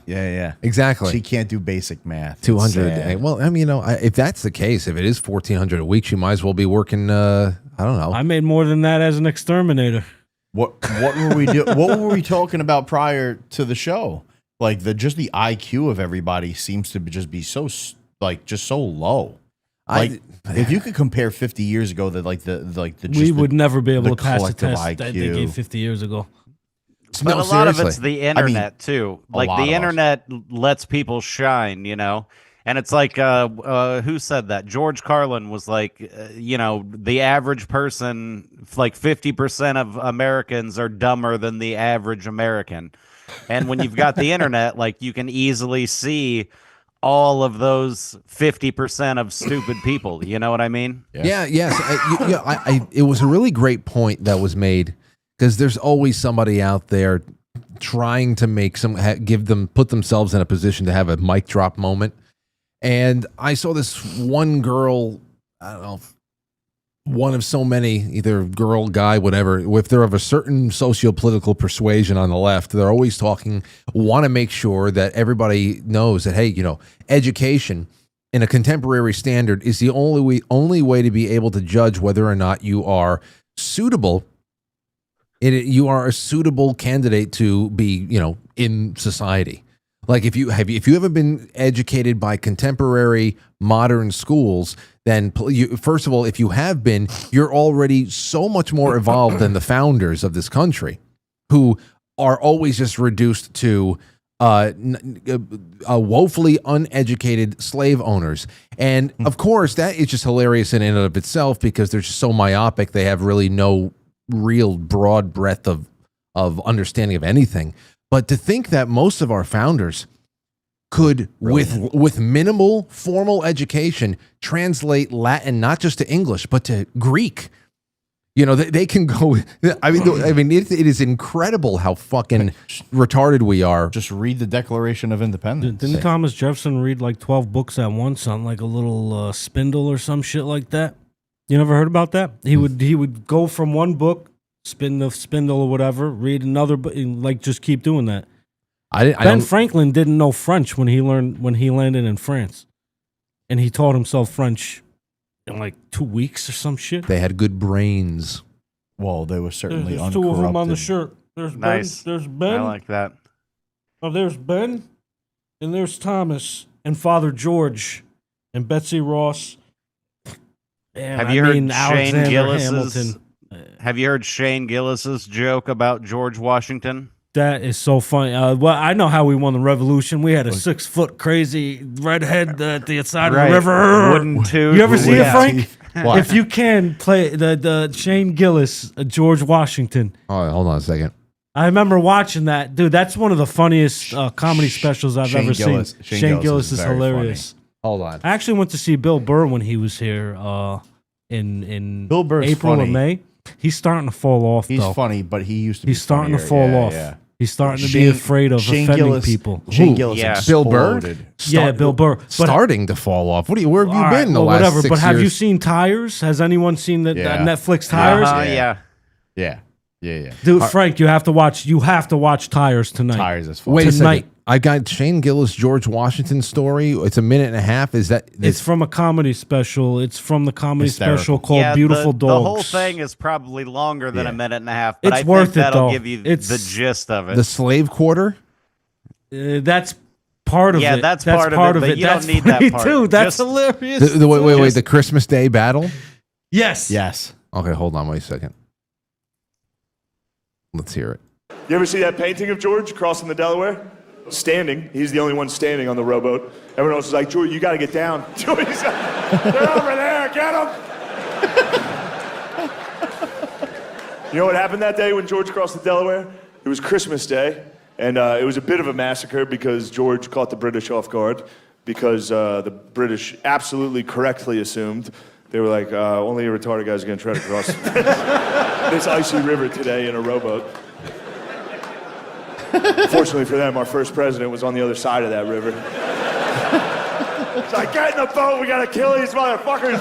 exactly. She can't do basic math. 200 a day. Well, I mean, if that's the case, if it is 1,400 a week, she might as well be working. I don't know. I made more than that as an exterminator. What were we do? What were we talking about prior to the show? Like the IQ of everybody seems to just be so low. Like if you could compare 50 years ago, we would never be able to pass the test IQ. that they gave 50 years ago. But a lot of it's the internet too. Like the internet lets people shine, And it's like, who said that? George Carlin was like, the average person, like 50% of Americans are dumber than the average American. And when you've got the internet, like you can easily see all of those 50% of stupid people. You know what I mean? Yeah. Yes. It was a really great point that was made, because there's always somebody out there trying to make put themselves in a position to have a mic drop moment. And I saw this one girl, I don't know, one of so many, either girl, guy, whatever, if they're of a certain socio-political persuasion on the left, they're always want to make sure that everybody knows that, hey, education in a contemporary standard is the only way to be able to judge whether or not you are suitable. You are a suitable candidate to be, in society. Like if you haven't been educated by contemporary modern schools, then first of all, if you have been, you're already so much more evolved than the founders of this country, who are always just reduced to woefully uneducated slave owners. And of course, that is just hilarious in and of itself, because they're just so myopic. They have really no real broad breadth of understanding of anything. But to think that most of our founders could, with minimal formal education, translate Latin not just to English but to Greek. They can go. I mean, it is incredible how fucking retarded we are. Just read the Declaration of Independence. Didn't Thomas Jefferson read like 12 books at once on like a little spindle or some shit like that? You never heard about that? He would go from one book, spin the spindle or whatever, read another book, and like just keep doing that. Ben Franklin didn't know French when he landed in France, and he taught himself French in like 2 weeks or some shit. They had good brains. Well, they were certainly There's uncorrupted. 2 of them on the shirt. There's Nice. Ben. There's Ben. I like that. Oh, there's Ben, and there's Thomas, and Father George, and Betsy Ross. And Have you heard Shane Alexander Gillis's? Hamilton. Have you heard Shane Gillis's joke about George Washington? That is so funny. Well, I know how we won the Revolution. We had a 6-foot crazy redhead at the side of the river. Wooden tooth. You ever see it, Frank? What? If you can play the Shane Gillis, George Washington. All right, hold on a second. I remember watching that, dude. That's one of the funniest comedy specials I've Shane ever Gillis- seen. Shane Shane Gillis Gillis is is very hilarious. Hold on. I actually went to see Bill Burr when he was here in Bill Burr's April funny. or May. He's starting to fall off. He's though. funny, but he used to be He's starting to funnier. fall Yeah, off. yeah. He's starting to be afraid of Shane offending Gillis, people. Shane Who? Gillis Yeah. Bill Burr? exploded. Yeah, Bill Burr. But- Starting to fall off. Where have you All right, been the well, last whatever. 6 But have you years? seen Tires? Has anyone seen the Yeah. Netflix Tires? Yeah. Yeah. Dude, Frank, you have to watch. You have to watch Tires tonight. Tires is fun. Wait a Tonight. second. I got Shane Gillis, George Washington story. It's a minute and a half. Is that? It's from a comedy special. It's from the comedy Hysterical. special called Yeah, Beautiful the, Dogs. The whole thing is probably longer than Yeah. a minute and a half, but It's I think worth it, that'll though. give you It's- the gist of it. the slave quarter? That's part of Yeah, it. that's part of it, but you don't That's need that funny, part. too. That's Just- hilarious. Wait. The Christmas Day battle? Yes. Yes. Okay, hold on. Wait a second. Let's hear it. You ever see that painting of George crossing the Delaware? Standing. He's the only one standing on the rowboat. Everyone else is like, George, you got to get down. George's like, they're over there. Get them. You know what happened that day when George crossed the Delaware? It was Christmas Day, and it was a bit of a massacre because George caught the British off guard because the British absolutely correctly assumed. They were like, only a retarded guy's going to try to cross this icy river today in a rowboat. Fortunately for them, our first president was on the other side of that river. It's like, get in the boat, we got to kill these motherfuckers.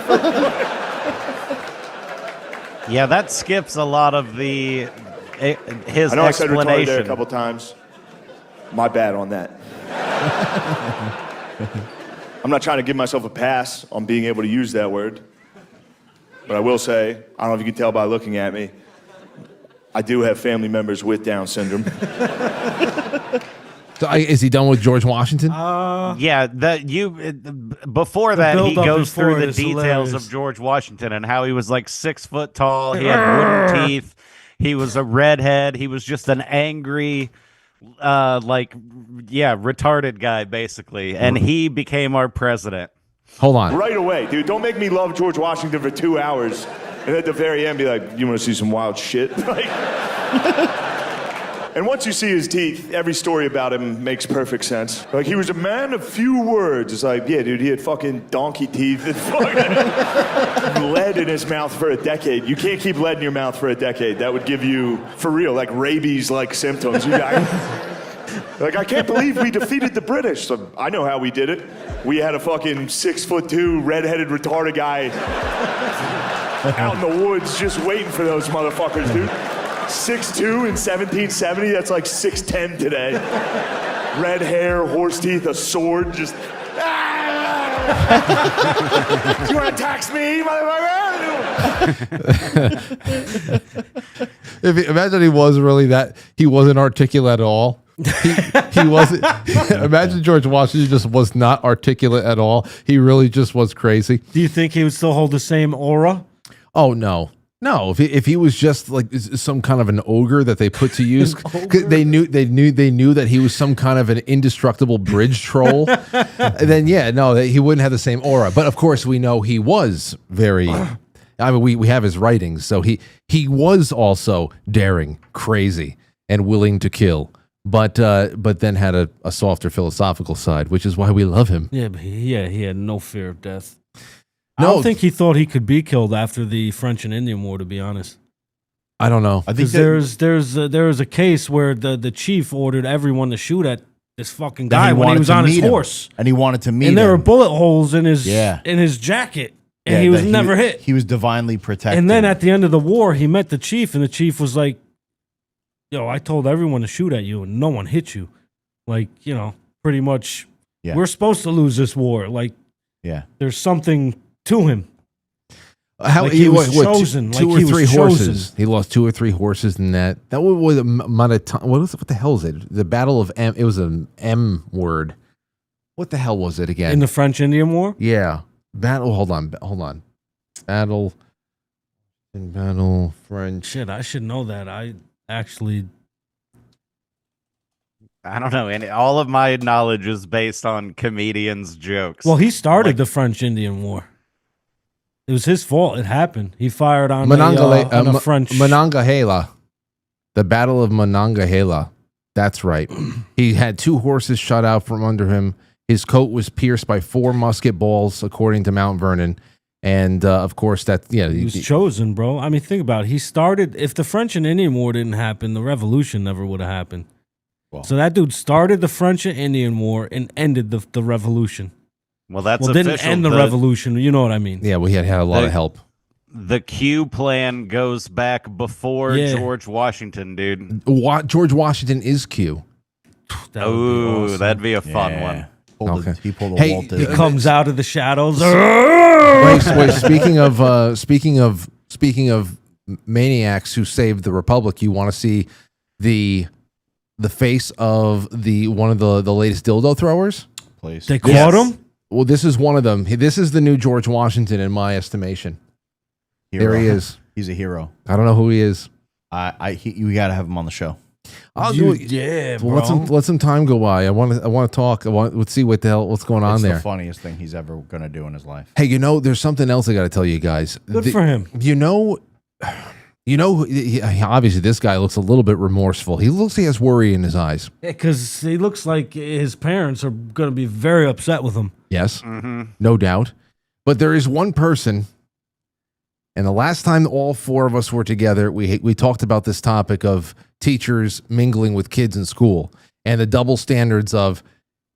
Yeah, that skips a lot of his I know I said retarded there a explanation. couple times. My bad on that. I'm not trying to give myself a pass on being able to use that word. But I will say, I don't know if you can tell by looking at me, I do have family members with Down syndrome. So, is he done with George Washington? Yeah, before that he build-up goes before through it the is details hilarious. of George Washington and how he was like 6 foot tall, he had wooden teeth, he was a redhead, he was just an angry retarded guy basically, and he became our president. Hold on. Right away, dude. Don't make me love George Washington for 2 hours and at the very end be like, you want to see some wild shit? Like, and once you see his teeth, every story about him makes perfect sense. Like, he was a man of few words. It's like, yeah, dude, he had fucking donkey teeth and fucking lead in his mouth for a decade. You can't keep lead in your mouth for a decade. That would give you, for real, like rabies-like symptoms. You got, like, I can't believe we defeated the British. So I know how we did it. We had a fucking 6'2", redheaded, retarded guy out in the woods just waiting for those motherfuckers, dude. 6'2" in 1770, that's like 6'10" today. Red hair, horse teeth, a sword, just... You want to tax me, motherfucker? Imagine he was really that. He wasn't articulate at all. He wasn't. Imagine George Washington just was not articulate at all. He really just was crazy. Do you think he would still hold the same aura? Oh no. No, if he was just like some kind of an ogre that they put to use, 'cause they knew that he was some kind of an indestructible bridge troll, then yeah, no, he wouldn't have the same aura. But of course, we know he was very. I mean, we have his writings, so he was also daring, crazy, and willing to kill. But then had a softer philosophical side, which is why we love him. Yeah, but he had no fear of death. I No. don't think he thought he could be killed after the French and Indian War, to be honest. I don't know. I think Because there's a case where the chief ordered everyone to shoot at this fucking guy when he was on his horse, and he wanted to meet and there him. were bullet holes in his Yeah. jacket, and Yeah, he was that never hit. He was divinely protected. And then at the end of the war, he met the chief, and the chief was like, "Yo, I told everyone to shoot at you, and no one hit you. Like, pretty much, Yeah. we're supposed to lose this war. Like, yeah, there's something to him." How Like he was chosen, two like or he was three chosen. horses. He lost 2 or 3 horses in that. That was a amount of time. What the hell is it? The Battle of M. It was an M word. What the hell was it again? In the French Indian War? Yeah. Battle. Hold on. Battle. In battle. French. Shit, I should know that. I actually. I don't know. All of my knowledge is based on comedians' jokes. Well, he started the French Indian War. It was his fault. It happened. He fired on a French. Monongahela. The Battle of Monongahela. That's right. He had 2 horses shot out from under him. His coat was pierced by 4 musket balls, according to Mount Vernon. And of course, he was chosen, bro. I mean, think about it. He started. If the French and Indian War didn't happen, the revolution never would have happened. Well, so that dude started the French and Indian War and ended the revolution. Well, that's didn't official. end the revolution. You know what I mean? Yeah, well, he had a lot of help. The Q plan goes back before George Washington, dude. George Washington is Q. That'd be a fun one. He pulled a Walt He comes out of the shadows. Wait, speaking of maniacs who saved the Republic, you want to see the face of one of the latest dildo throwers? Please. They caught him? Well, this is one of them. This is the new George Washington, in my estimation. Hero. There he is. He's a hero. I don't know who he is. We got to have him on the show. I'll do it. Yeah, bro. Well, let some time go by. I want to talk. Let's see what's going on there. It's the funniest thing he's ever going to do in his life. Hey, there's something else I got to tell you guys. Good for him. Obviously this guy looks a little bit remorseful. He has worry in his eyes. Yeah, because he looks like his parents are going to be very upset with him. Yes, no doubt. But there is one person, and the last time all 4 of us were together, we talked about this topic of teachers mingling with kids in school and the double standards of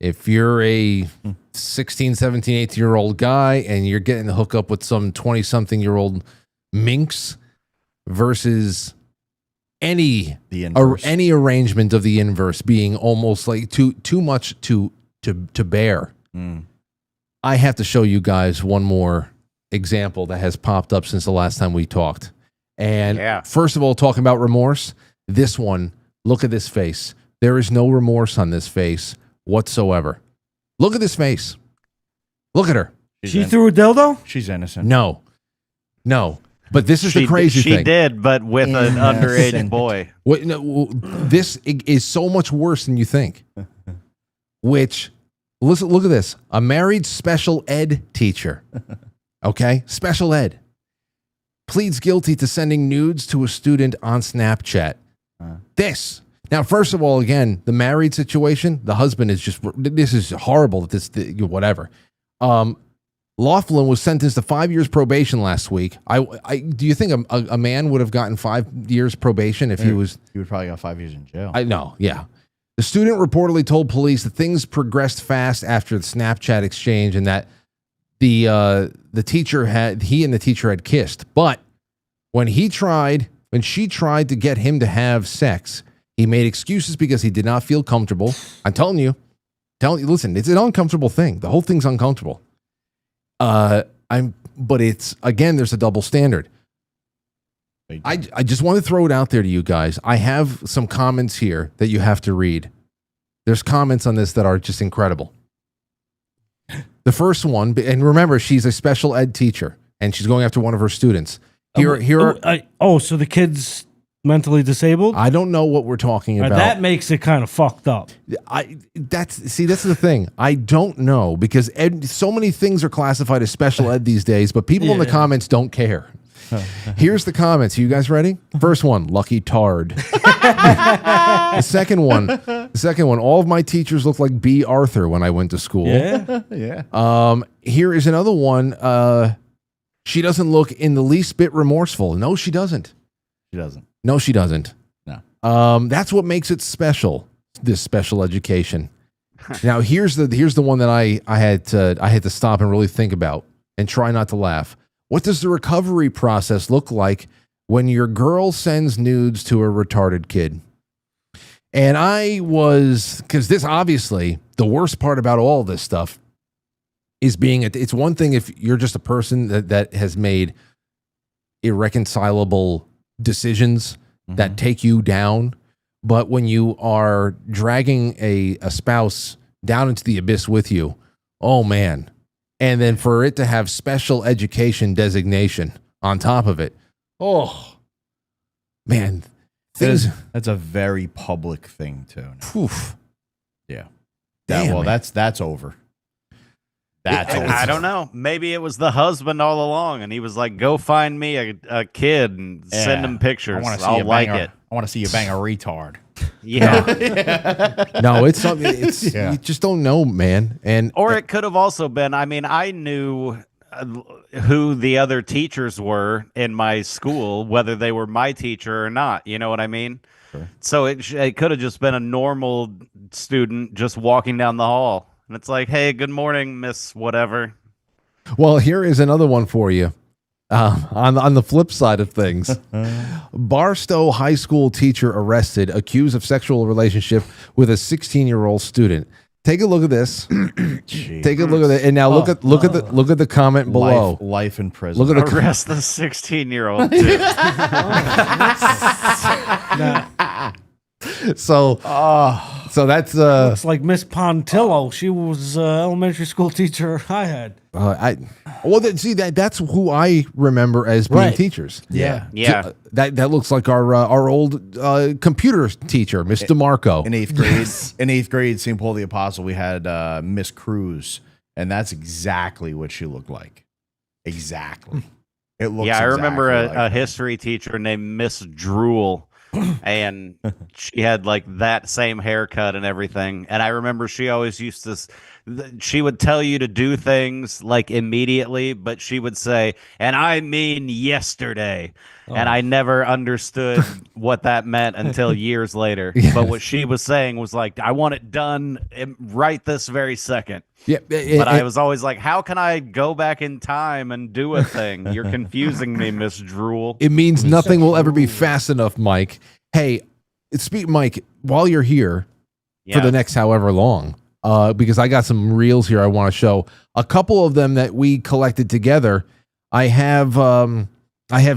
if you're a 16, 17, 18-year-old guy and you're getting to hook up with some 20-something-year-old minx versus any arrangement of the inverse being almost like too much to bear. I have to show you guys one more example that has popped up since the last time we talked. And first of all, talking about remorse, this one, look at this face. There is no remorse on this face whatsoever. Look at this face. Look at her. She threw a dildo? She's innocent. No. But this is the crazy thing. She did, but with an underage boy. This is so much worse than you think. Which, look at this. A married special ed teacher. Okay? Special ed. Pleads guilty to sending nudes to a student on Snapchat. This. Now, first of all, again, the married situation, the husband is this is horrible. Whatever. Laughlin was sentenced to 5 years probation last week. Do you think a man would have gotten 5 years probation if he was? He would probably got 5 years in jail. I know, yeah. The student reportedly told police that things progressed fast after the Snapchat exchange and that he and the teacher had kissed. But when she tried to get him to have sex, he made excuses because he did not feel comfortable. I'm telling you, listen, it's an uncomfortable thing. The whole thing's uncomfortable. But it's, again, there's a double standard. I just want to throw it out there to you guys. I have some comments here that you have to read. There's comments on this that are just incredible. The first one, and remember, she's a special ed teacher, and she's going after one of her students. So the kid's mentally disabled? I don't know what we're talking about. That makes it kind of fucked up. That's the thing. I don't know because so many things are classified as special ed these days, but people in the comments don't care. Here's the comments. You guys ready? First one, lucky tard. The second one, all of my teachers look like B. Arthur when I went to school. Yeah. Here is another one. She doesn't look in the least bit remorseful. No, she doesn't. No, she doesn't. No. That's what makes it special. This special education. Now, here's the one that I had to stop and really think about and try not to laugh. What does the recovery process look like when your girl sends nudes to a retarded kid? And because this obviously, the worst part about all this stuff is it's one thing if you're just a person that has made irreconcilable decisions that take you down. But when you are dragging a spouse down into the abyss with you, oh man. And then for it to have special education designation on top of it, oh man. That's a very public thing too. Oof. Yeah. Damn, well, man. that's over. That's over. I don't know. Maybe it was the husband all along, and he was like, "Go find me a kid and send him pictures. I'll like it. I want to see you bang a retard." Yeah. No, it's something. It's you just don't know, man. And Or it could have also been. I mean, I knew who the other teachers were in my school, whether they were my teacher or not. You know what I mean? Sure. So it could have just been a normal student just walking down the hall. And it's like, hey, good morning, Miss whatever. Well, here is another one for you. On the flip side of things, Barstow High School teacher arrested, accused of sexual relationship with a 16-year-old student. Take a look at this. Take a look at it, and now look at the comment below. Life in prison. Look at the Arrest the 16-year-old dude. So that's It's like Miss Pontillo. She was elementary school teacher I had. that's who I remember as being Right. teachers. Yeah. Yeah. So, that looks like our old computer teacher, Miss DeMarco. In 8th grade, St. Paul the Apostle, we had Miss Cruz, and that's exactly what she looked like. Exactly. It looks. Yeah, I remember exactly a like her. history teacher named Miss Drool, and she had like that same haircut and everything. And I remember she always used to. She would tell you to do things like immediately, but she would say, "And I mean yesterday." And I never understood what that meant until years later. Yes. But what she was saying was like, "I want it done right this very second." Yeah, But I was always like, how can I go back in time and do a thing? You're confusing me, Miss Drool. It means nothing will ever be fast enough, Mike. Hey, Mike, while you're here for the next however long, because I got some reels here I want to show. A couple of them that we collected together. I have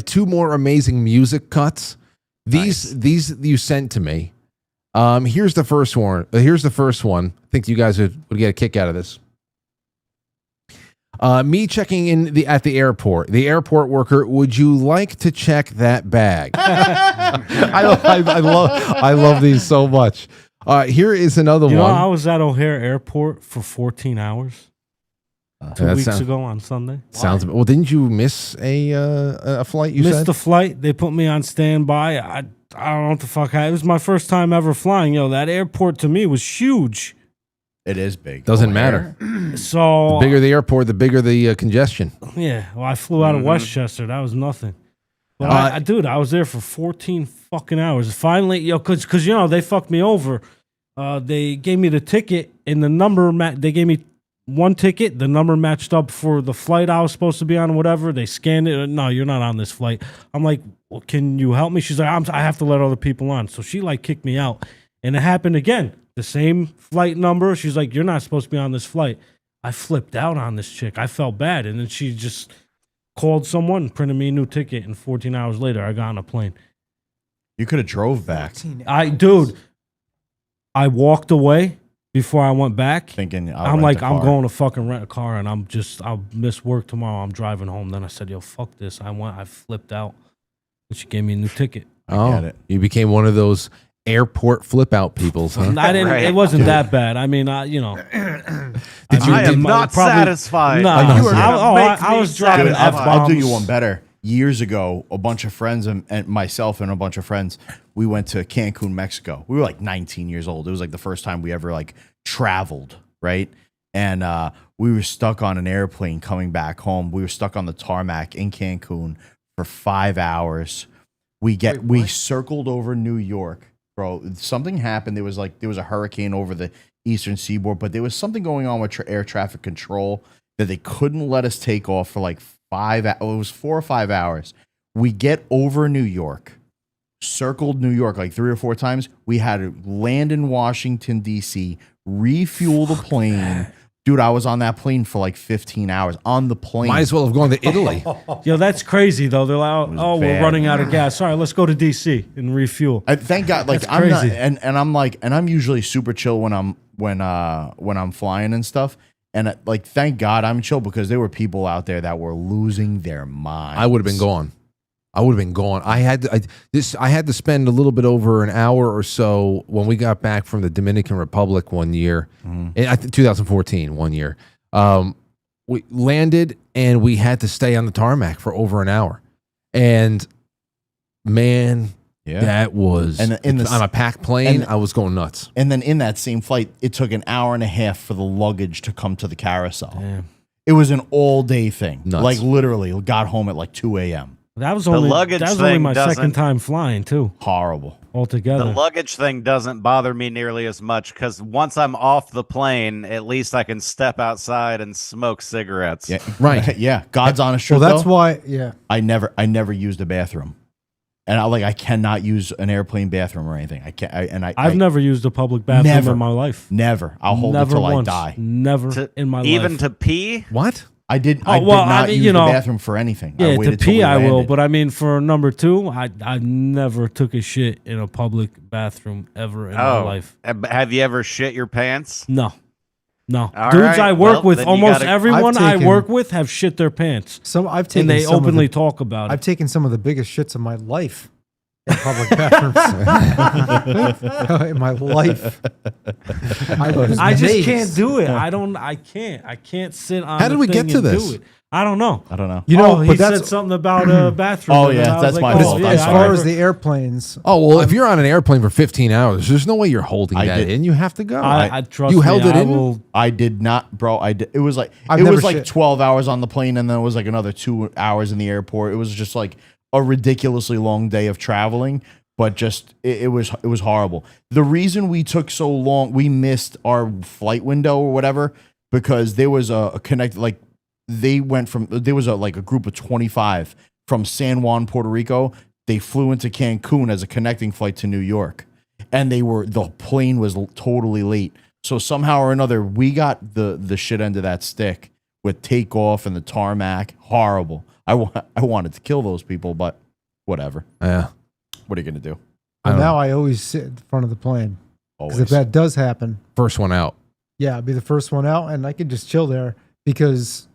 two more amazing music cuts. These you sent to me. Here's the first one. I think you guys would get a kick out of this. Me checking in at the airport. The airport worker, would you like to check that bag? I love these so much. Here is another one. I was at O'Hare Airport for 14 hours 2 weeks ago on Sunday. Sounds well. Didn't you miss a flight? You missed said? the flight. They put me on standby. I don't know what the fuck. It was my first time ever flying. That airport to me was huge. It is big. Doesn't matter. So The bigger the airport, the bigger the congestion. yeah, well, I flew out of Westchester. That was nothing. But dude, I was there for 14 fucking hours. Finally, because they fucked me over. They gave me the ticket and the number. They gave me one ticket. The number matched up for the flight I was supposed to be on. Whatever. They scanned it. No, you're not on this flight. I'm like, well, can you help me? She's like, I have to let other people on. So she like kicked me out, and it happened again. The same flight number. She's like, you're not supposed to be on this flight. I flipped out on this chick. I felt bad, and then she just called someone, printed me a new ticket, and 14 hours later, I got on a plane. You could have drove back. I I walked away before I went back. Thinking, I'm like, I'm going to fucking rent a car, and I'll miss work tomorrow. I'm driving home. Then I said, yo, fuck this. I flipped out, and she gave me a new ticket. Get it. You became one of those airport flip out peoples, huh? I didn't. Right. It wasn't that bad. I mean, I am not satisfied. No, I was driving. Dude, I'll do you F-bombs. one better. Years ago, a bunch of friends and myself and a bunch of friends, we went to Cancun, Mexico. We were like 19 years old. It was like the first time we ever like traveled, right? And we were stuck on an airplane coming back home. We were stuck on the tarmac in Cancun for 5 hours. We circled over New York, bro. Something happened. There was a hurricane over the eastern seaboard, but there was something going on with air traffic control that they couldn't let us take off for like 5 hours. It was 4 or 5 hours. We get over New York, circled New York like 3 or 4 times. We had to land in Washington, D.C., refuel the plane, Dude, I was on that plane for like 15 hours on the plane. Might as well have gone to Italy. Yo, that's crazy though. They're like, oh, we're bad. running out of gas. All right, let's go to DC and refuel. Thank God, like That's I'm not, crazy. and I'm like, and I'm usually super chill when I'm flying and stuff. And like, thank God I'm chill because there were people out there that were losing their minds. I would have been gone. I had to spend a little bit over an hour or so when we got back from the Dominican Republic one year, in 2014, 1 year. We landed and we had to stay on the tarmac for over an hour. And man, that was on a packed plane. I was going nuts. And then in that same flight, it took an hour and a half for the luggage to come to the carousel. Damn. It was an all day thing. Nuts. Like literally got home at like 2 a.m. That was The only luggage that was only thing my doesn't- second time flying too, Horrible. altogether. The luggage thing doesn't bother me nearly as much because once I'm off the plane, at least I can step outside and smoke cigarettes. Yeah. Right. Yeah. God's honest Well, truth. that's though, why. Yeah. I never used a bathroom. And I cannot use an airplane bathroom or anything. I can't. I've never used a public bathroom Never. in my life. Never. I'll hold Never it till once. I die. Never in my life. Even to pee? What? I did Oh, I well, did not I mean, use you know, the bathroom for anything. Yeah, I to waited till pee we I will, landed. but I mean for number two, I never took a shit in a public bathroom ever in my life. Have you ever shit your pants? No. No. All Dudes right, I work well, with, then you almost gotta- everyone I've taken- I work with have shit their pants. I've taken And they some of openly the- talk about I've it. taken some of the biggest shits of my life in public bathrooms. In my life. I just amazed. can't do it. I can't sit on How did the we get thing to and this? do it. I don't know. I don't know. You know, he but said that's something about a bathroom. Oh, and yeah, I was that's like, my oh, fault. yeah, I'm as I far never- as the airplanes. Oh, well, if you're on an airplane for 15 hours, there's no way you're holding I that did. in. You have to go. I trust You me, held it I in? will- I did not, bro. It was like I've it was never like shit. 12 hours on the plane, and then it was like another 2 hours in the airport. It was just like a ridiculously long day of traveling, but just it was horrible. The reason we took so long, we missed our flight window or whatever, because there was a connect like there was a group of 25 from San Juan, Puerto Rico. They flew into Cancun as a connecting flight to New York, and the plane was totally late. So somehow or another, we got the shit end of that stick with takeoff and the tarmac. Horrible. I wanted to kill those people, but whatever. Yeah. What are you gonna do? And now I always sit in front of the plane. Because if Always. that does happen, First one out. yeah, I'll be the first one out and I can just chill there because,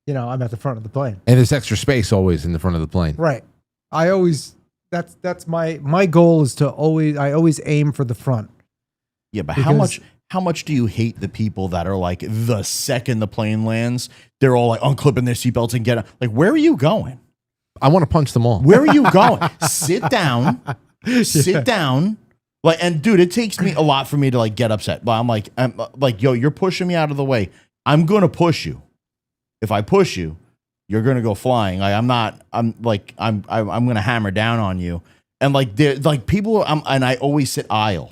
I'm at the front of the plane. And there's extra space always in the front of the plane. Right. I always, that's my goal is I always aim for the front. Yeah, but Because- how much do you hate the people that are like the second the plane lands, they're all like unclipping their seatbelts and get like, where are you going? I want to punch them all. Where are you going? Sit down. Sit down. Like, and dude, it takes me a lot for me to like get upset. But I'm like, yo, you're pushing me out of the way. I'm gonna push you. If I push you, you're gonna go flying. Like I'm gonna hammer down on you. And like they're like people and I always sit aisle.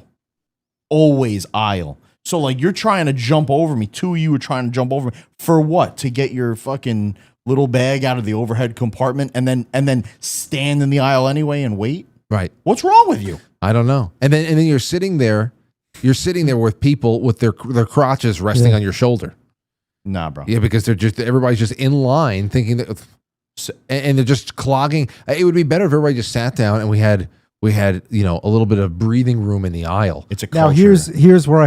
Always aisle. So like you're trying to jump over me. Two of you are trying to jump over me. For what? To get your fucking little bag out of the overhead compartment and then stand in the aisle anyway and wait? Right. What's wrong with you? I don't know. And then you're sitting there with people with their crotches resting on your shoulder. Nah, bro. Yeah, because everybody's just in line thinking that, and they're just clogging. It would be better if everybody just sat down and we had a little bit of breathing room in the aisle. It's a Now culture. here's where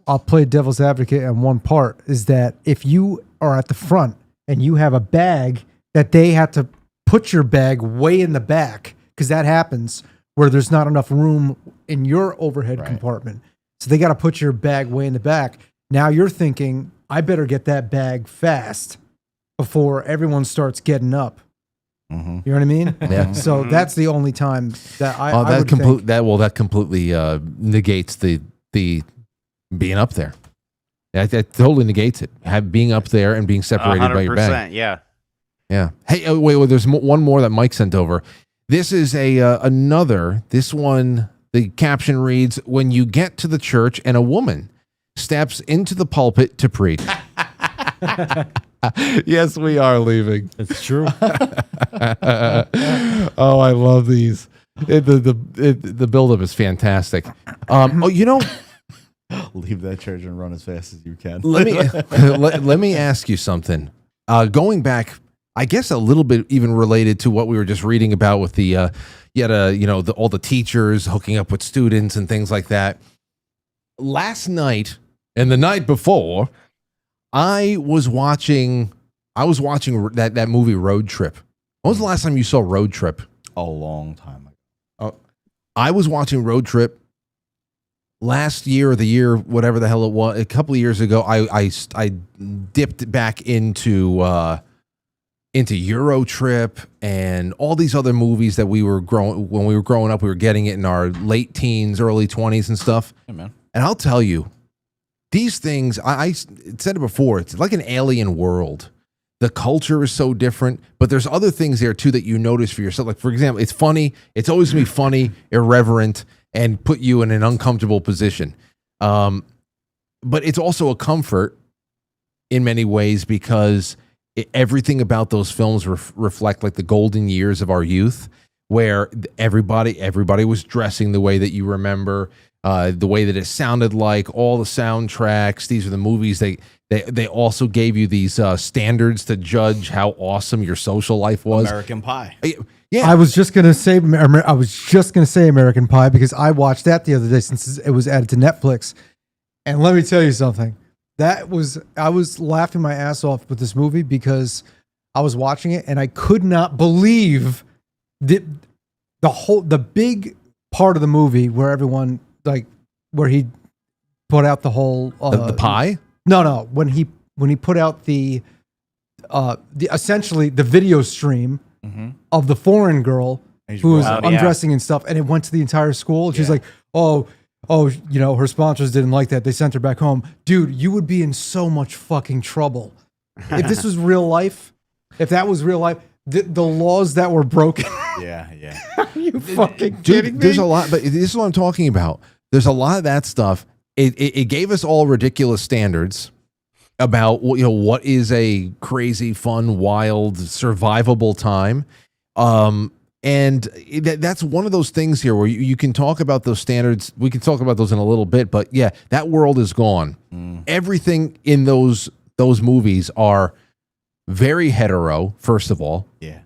I'll play devil's advocate on one part is that if you are at the front and you have a bag that they have to put your bag way in the back, because that happens where there's not enough room in your overhead compartment. So they got to put your bag way in the back. Now you're thinking, I better get that bag fast before everyone starts getting up. Mm-hmm. You know what I mean? Yeah. So that's the only time that I that would think. that completely negates the being up there. That totally negates it. Being up there and being separated by your bag. 100%, yeah. Yeah. Hey, wait. There's one more that Mike sent over. This is another. This one, the caption reads: "When you get to the church and a woman steps into the pulpit to preach." Yes, we are leaving. It's true. Oh, I love these. The buildup is fantastic. Leave that church and run as fast as you can. Let me ask you something. Going back, I guess a little bit even related to what we were just reading about with the all the teachers hooking up with students and things like that. Last night and the night before, I was watching that movie Road Trip. When was the last time you saw Road Trip? A long time ago. I was watching Road Trip last year or the year, whatever the hell it was, a couple of years ago. I dipped back into Euro Trip and all these other movies that when we were growing up, we were getting it in our late teens, early 20s and stuff. Hey, man. And I'll tell you, these things, I said it before, it's like an alien world. The culture is so different, but there's other things there too that you notice for yourself. Like, for example, it's funny. It's always going to be funny, irreverent, and put you in an uncomfortable position. But it's also a comfort in many ways because everything about those films reflect like the golden years of our youth, where everybody was dressing the way that you remember. The way that it sounded like, all the soundtracks. These are the movies. They also gave you these standards to judge how awesome your social life was. American Pie. Yeah, I was just gonna say American Pie because I watched that the other day since it was added to Netflix. And let me tell you something. I was laughing my ass off with this movie because I was watching it and I could not believe the big part of the movie where everyone. Like where he put out the whole the pie. No, when he put out the essentially the video stream of the foreign girl who was undressing and stuff, and it went to the entire school. And she's like, oh, her sponsors didn't like that. They sent her back home. Dude, you would be in so much fucking trouble if this was real life. If that was real life, the laws that were broken. Yeah. Are you fucking kidding me? There's a lot, but this is what I'm talking about. There's a lot of that stuff. It gave us all ridiculous standards about what is a crazy, fun, wild, survivable time. And that's one of those things here where you can talk about those standards. We can talk about those in a little bit, but yeah, that world is gone. Everything in those movies are very hetero, first of all. Yeah.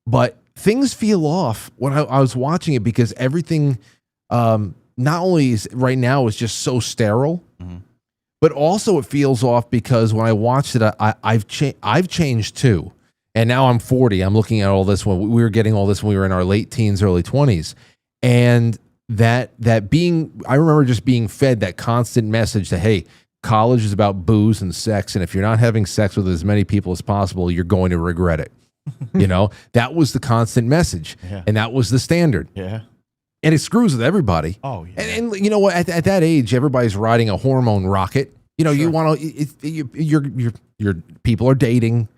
But things feel off when I was watching it because everything, not only is right now is just so sterile, but also it feels off because when I watched it, I've changed too, and now I'm 40. I'm looking at all this when we were getting all this when we were in our late teens, early 20s, and I remember just being fed that constant message that hey, college is about booze and sex, and if you're not having sex with as many people as possible, you're going to regret it. That was the constant message, and that was the standard. Yeah, and it screws with everybody. Oh, yeah. And you know what? At that age, everybody's riding a hormone rocket. You want to. Your people are dating,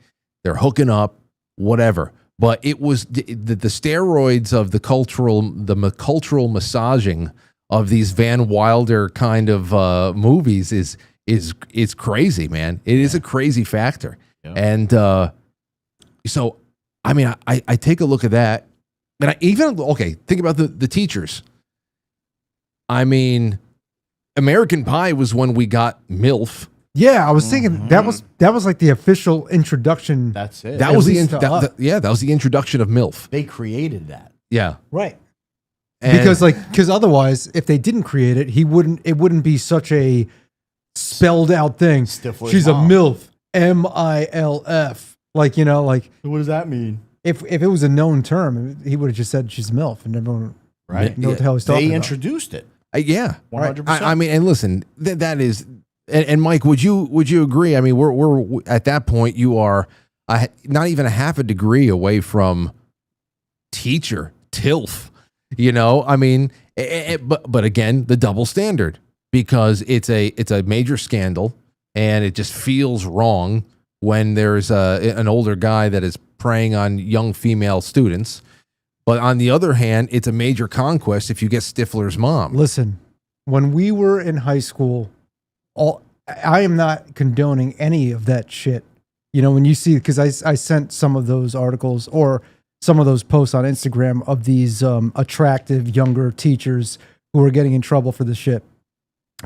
they're hooking up, whatever. But it was the steroids of the cultural massaging of these Van Wilder kind of movies is crazy, man. It is a crazy factor, and. So, I mean, I take a look at that, and think about the teachers. I mean, American Pie was when we got MILF. Yeah, I was thinking that was like the official introduction. That's it. That was that was the introduction of MILF. They created that. Yeah, right. Because otherwise, if they didn't create it, it wouldn't be such a spelled out thing. Stifler's She's mom. a MILF, MILF. Like, what does that mean? If it was a known term, he would have just said she's MILF and everyone right know what the hell he's talking about. They introduced it. Yeah, 100%. I mean, and listen, that is, and Mike, would you agree? I mean, we're at that point. You are not even a half a degree away from teacher TILF. I mean, but again, the double standard because it's a major scandal and it just feels wrong when there's an older guy that is preying on young female students. But on the other hand, it's a major conquest if you get Stifler's mom. Listen, when we were in high school, I am not condoning any of that shit. When you see, because I sent some of those articles or some of those posts on Instagram of these attractive younger teachers who are getting in trouble for this shit.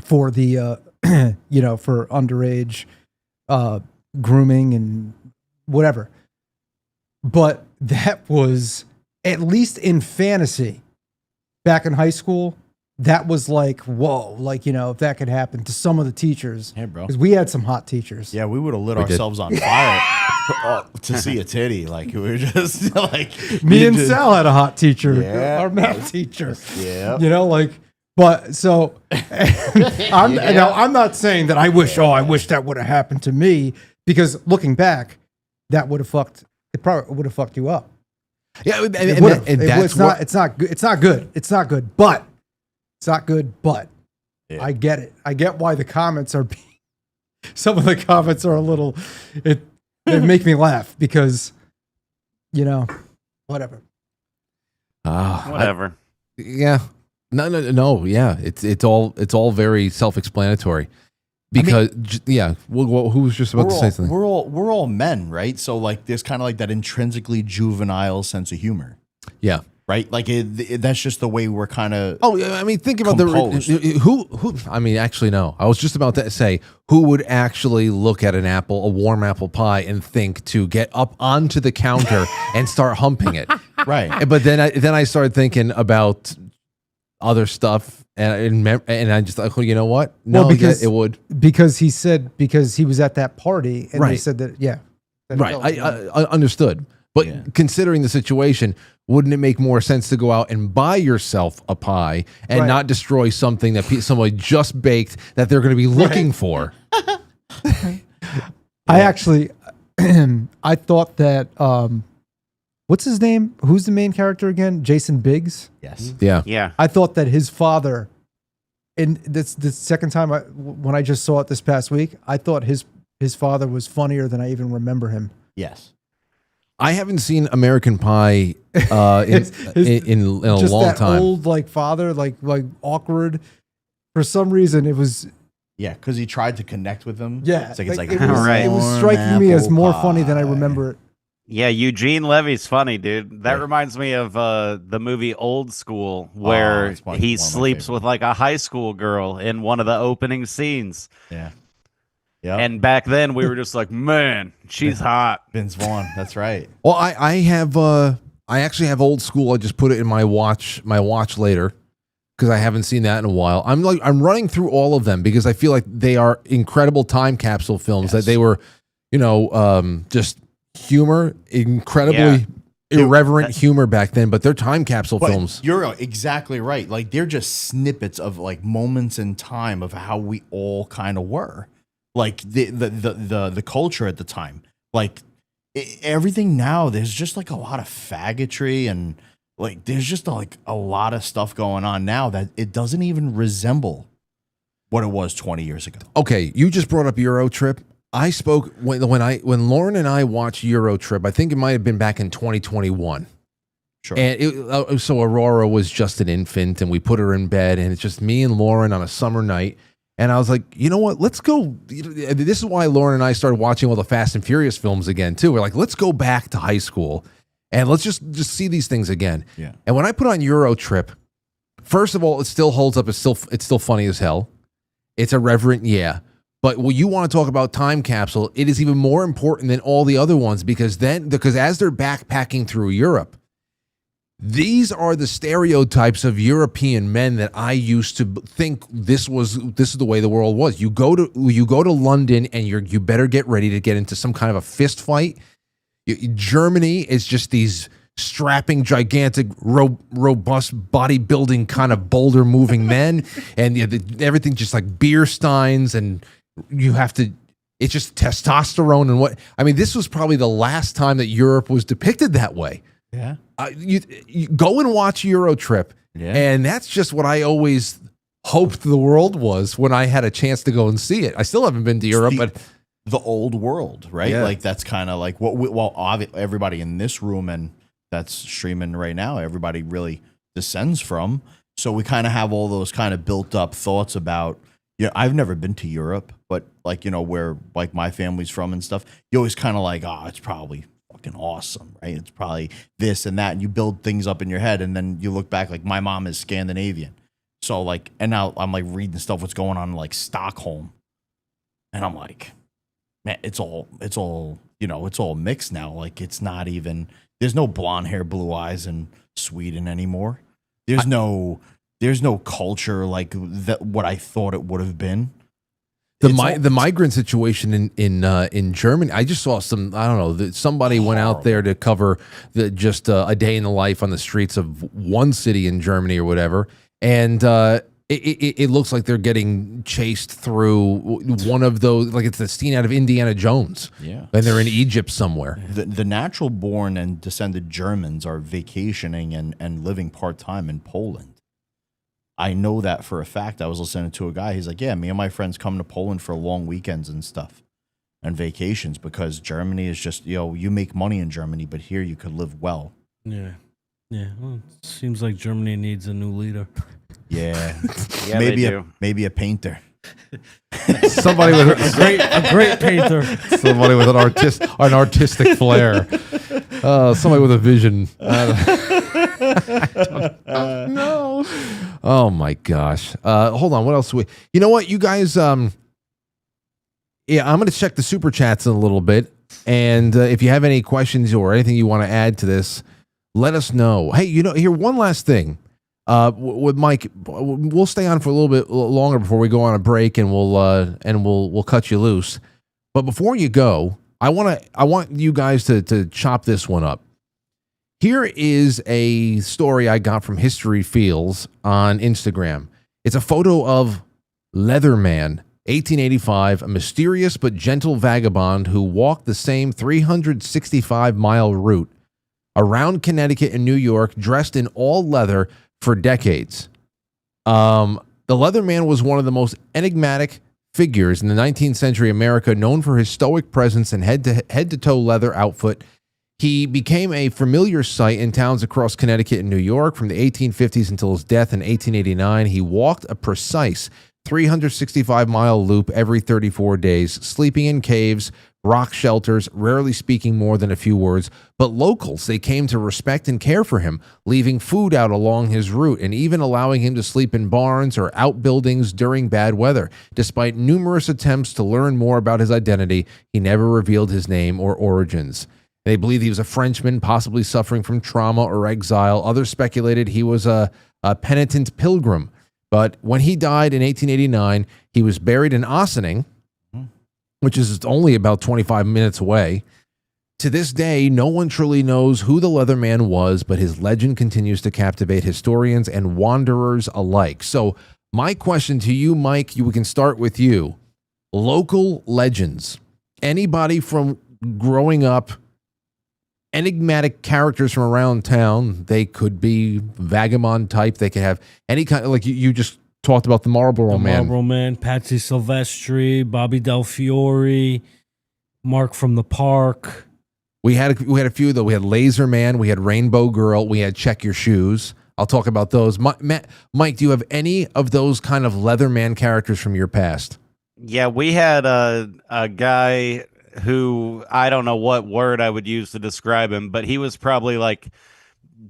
for the for underage grooming and whatever. But that was, at least in fantasy, back in high school, that was like, whoa, like, if that could happen to some of the teachers. Yeah, bro. Because we had some hot teachers. Yeah, we would have lit ourselves on fire to see a titty. Like, we were just like... Me and Sal had a hot teacher, Yeah. our math teacher. Yeah. But so I'm not saying that I wish that would have happened to me, because looking back, that would have fucked. It probably would have fucked you up. Yeah, and it's not good. It's not good. It's not good. But it's not good. But Yeah. I get it. I get why the comments are. Some of the comments are a little. They make me laugh because, whatever. Whatever. Yeah. No. Yeah. It's all very self-explanatory. Because who was just about to say something? We're all men, right? So like, there's kind of like that intrinsically juvenile sense of humor, Yeah. right? Like that's just the way we're kind of. Oh, I mean, think about composed. who. I mean, actually, no. I was just about to say, who would actually look at a warm apple pie, and think to get up onto the counter and start humping it, Right? But then I started thinking about other stuff, and I just thought, you know what? No, because it would. Because he was at that party, and they said that. Yeah. Right. I understood. But considering the situation, wouldn't it make more sense to go out and buy yourself a pie and not destroy something that somebody just baked that they're going to be looking for? I actually, I thought that, what's his name? Who's the main character again? Jason Biggs? Yes. Yeah. Yeah. I thought that his father, and this the second time when I just saw it this past week, I thought his father was funnier than I even remember him. Yes. I haven't seen American Pie in a Just long that time. old father, like awkward. For some reason, it was. Yeah, because he tried to connect with them. Yeah, it's like it was, Right. it was striking me as more Apple funny than I pie. remember it. Yeah, Eugene Levy's funny, dude. That reminds me of the movie Old School, where it's one of he my sleeps favorite. with like a high school girl in one of the opening scenes. Yeah. Yeah. And back then we were just like, man, she's hot. Vince Vaughn. That's right. Well, I have I actually have Old School. I just put it in my watch later, because I haven't seen that in a while. I'm running through all of them because I feel like they are incredible time capsule films. That they were, just humor, incredibly irreverent humor back then, but they're time capsule films. You're exactly right. Like, they're just snippets of like moments in time of how we all kind of were. Like the culture at the time. Like everything now, there's just like a lot of faggotry, and like there's just like a lot of stuff going on now that it doesn't even resemble what it was 20 years ago. Okay, you just brought up Euro Trip. I spoke when Lauren and I watched Euro Trip. I think it might have been back in 2021. Sure. And so Aurora was just an infant, and we put her in bed, and it's just me and Lauren on a summer night. And I was like, you know what? Let's go. This is why Lauren and I started watching all the Fast and Furious films again too. We're like, let's go back to high school, and let's just see these things again. Yeah. And when I put on Euro Trip, first of all, it still holds up. It's still funny as hell. It's irreverent, yeah. But when you want to talk about time capsule, it is even more important than all the other ones, because as they're backpacking through Europe, these are the stereotypes of European men that I used to think this is the way the world was. You go to London, and you better get ready to get into some kind of a fist fight. Germany is just these strapping, gigantic, robust, bodybuilding kind of boulder moving men, and everything just like beer steins, and you have to. It's just testosterone and what. I mean, this was probably the last time that Europe was depicted that way. Yeah. You go and watch Euro Trip, and that's just what I always hoped the world was when I had a chance to go and see it. I still haven't been to Europe, but the old world, right? Yeah. Like that's kind of like what everybody in this room and that's streaming right now, everybody really descends from. So we kind of have all those kind of built up thoughts about. Yeah, I've never been to Europe, but like where like my family's from and stuff. You always kind of like, it's probably fucking awesome, right? It's probably this and that, and you build things up in your head, and then you look back like my mom is Scandinavian, So like, and now I'm like reading stuff what's going on in like Stockholm, and I'm like, man, it's all you know, it's all mixed now. Like it's not even, there's no blonde hair, blue eyes in Sweden anymore. There's no culture like that what I thought it would have been. The migrant situation in Germany. I just saw some. I don't know. Somebody went out there to cover just a day in the life on the streets of one city in Germany or whatever, and it looks like they're getting chased through one of those. Like it's the scene out of Indiana Jones. Yeah, and they're in Egypt somewhere. The natural born and descended Germans are vacationing and living part time in Poland. I know that for a fact. I was listening to a guy. He's like, yeah, me and my friends come to Poland for long weekends and stuff and vacations because Germany is just, you make money in Germany, but here you could live well. Yeah. Yeah. Well, it seems like Germany needs a new leader. Yeah. Yeah, maybe a painter. Somebody with a great painter. Somebody with an artistic flair. Somebody with a vision. No. Oh my gosh. Hold on. What else? You know what, you guys? Yeah, I'm going to check the super chats in a little bit, and if you have any questions or anything you want to add to this, let us know. Hey, here one last thing. With Mike, we'll stay on for a little bit longer before we go on a break, and we'll cut you loose. But before you go, I want you guys to chop this one up. Here is a story I got from History Feels on Instagram. It's a photo of Leatherman, 1885, a mysterious but gentle vagabond who walked the same 365-mile route around Connecticut and New York, dressed in all leather for decades. The Leatherman was one of the most enigmatic figures in the 19th century America, known for his stoic presence and head-to-toe leather outfit. He became a familiar sight in towns across Connecticut and New York from the 1850s until his death in 1889. He walked a precise 365-mile loop every 34 days, sleeping in caves, rock shelters, rarely speaking more than a few words. But locals, they came to respect and care for him, leaving food out along his route and even allowing him to sleep in barns or outbuildings during bad weather. Despite numerous attempts to learn more about his identity, he never revealed his name or origins. They believed he was a Frenchman, possibly suffering from trauma or exile. Others speculated he was a penitent pilgrim. But when he died in 1889, he was buried in Ossining, which is only about 25 minutes away. To this day, no one truly knows who the Leatherman was, but his legend continues to captivate historians and wanderers alike. So my question to you, Mike, we can start with you. Local legends. Anybody from growing up, enigmatic characters from around town. They could be vagabond type. They could have any kind of, like you just talked about the Marlboro Man. Marlboro Man, Patsy Silvestri, Bobby Del Fiore, Mark from the Park. We had a few though. We had Laser Man, we had Rainbow Girl, we had Check Your Shoes. I'll talk about those. Mike, do you have any of those kind of Leatherman characters from your past? Yeah, we had a guy who, I don't know what word I would use to describe him, but he was probably like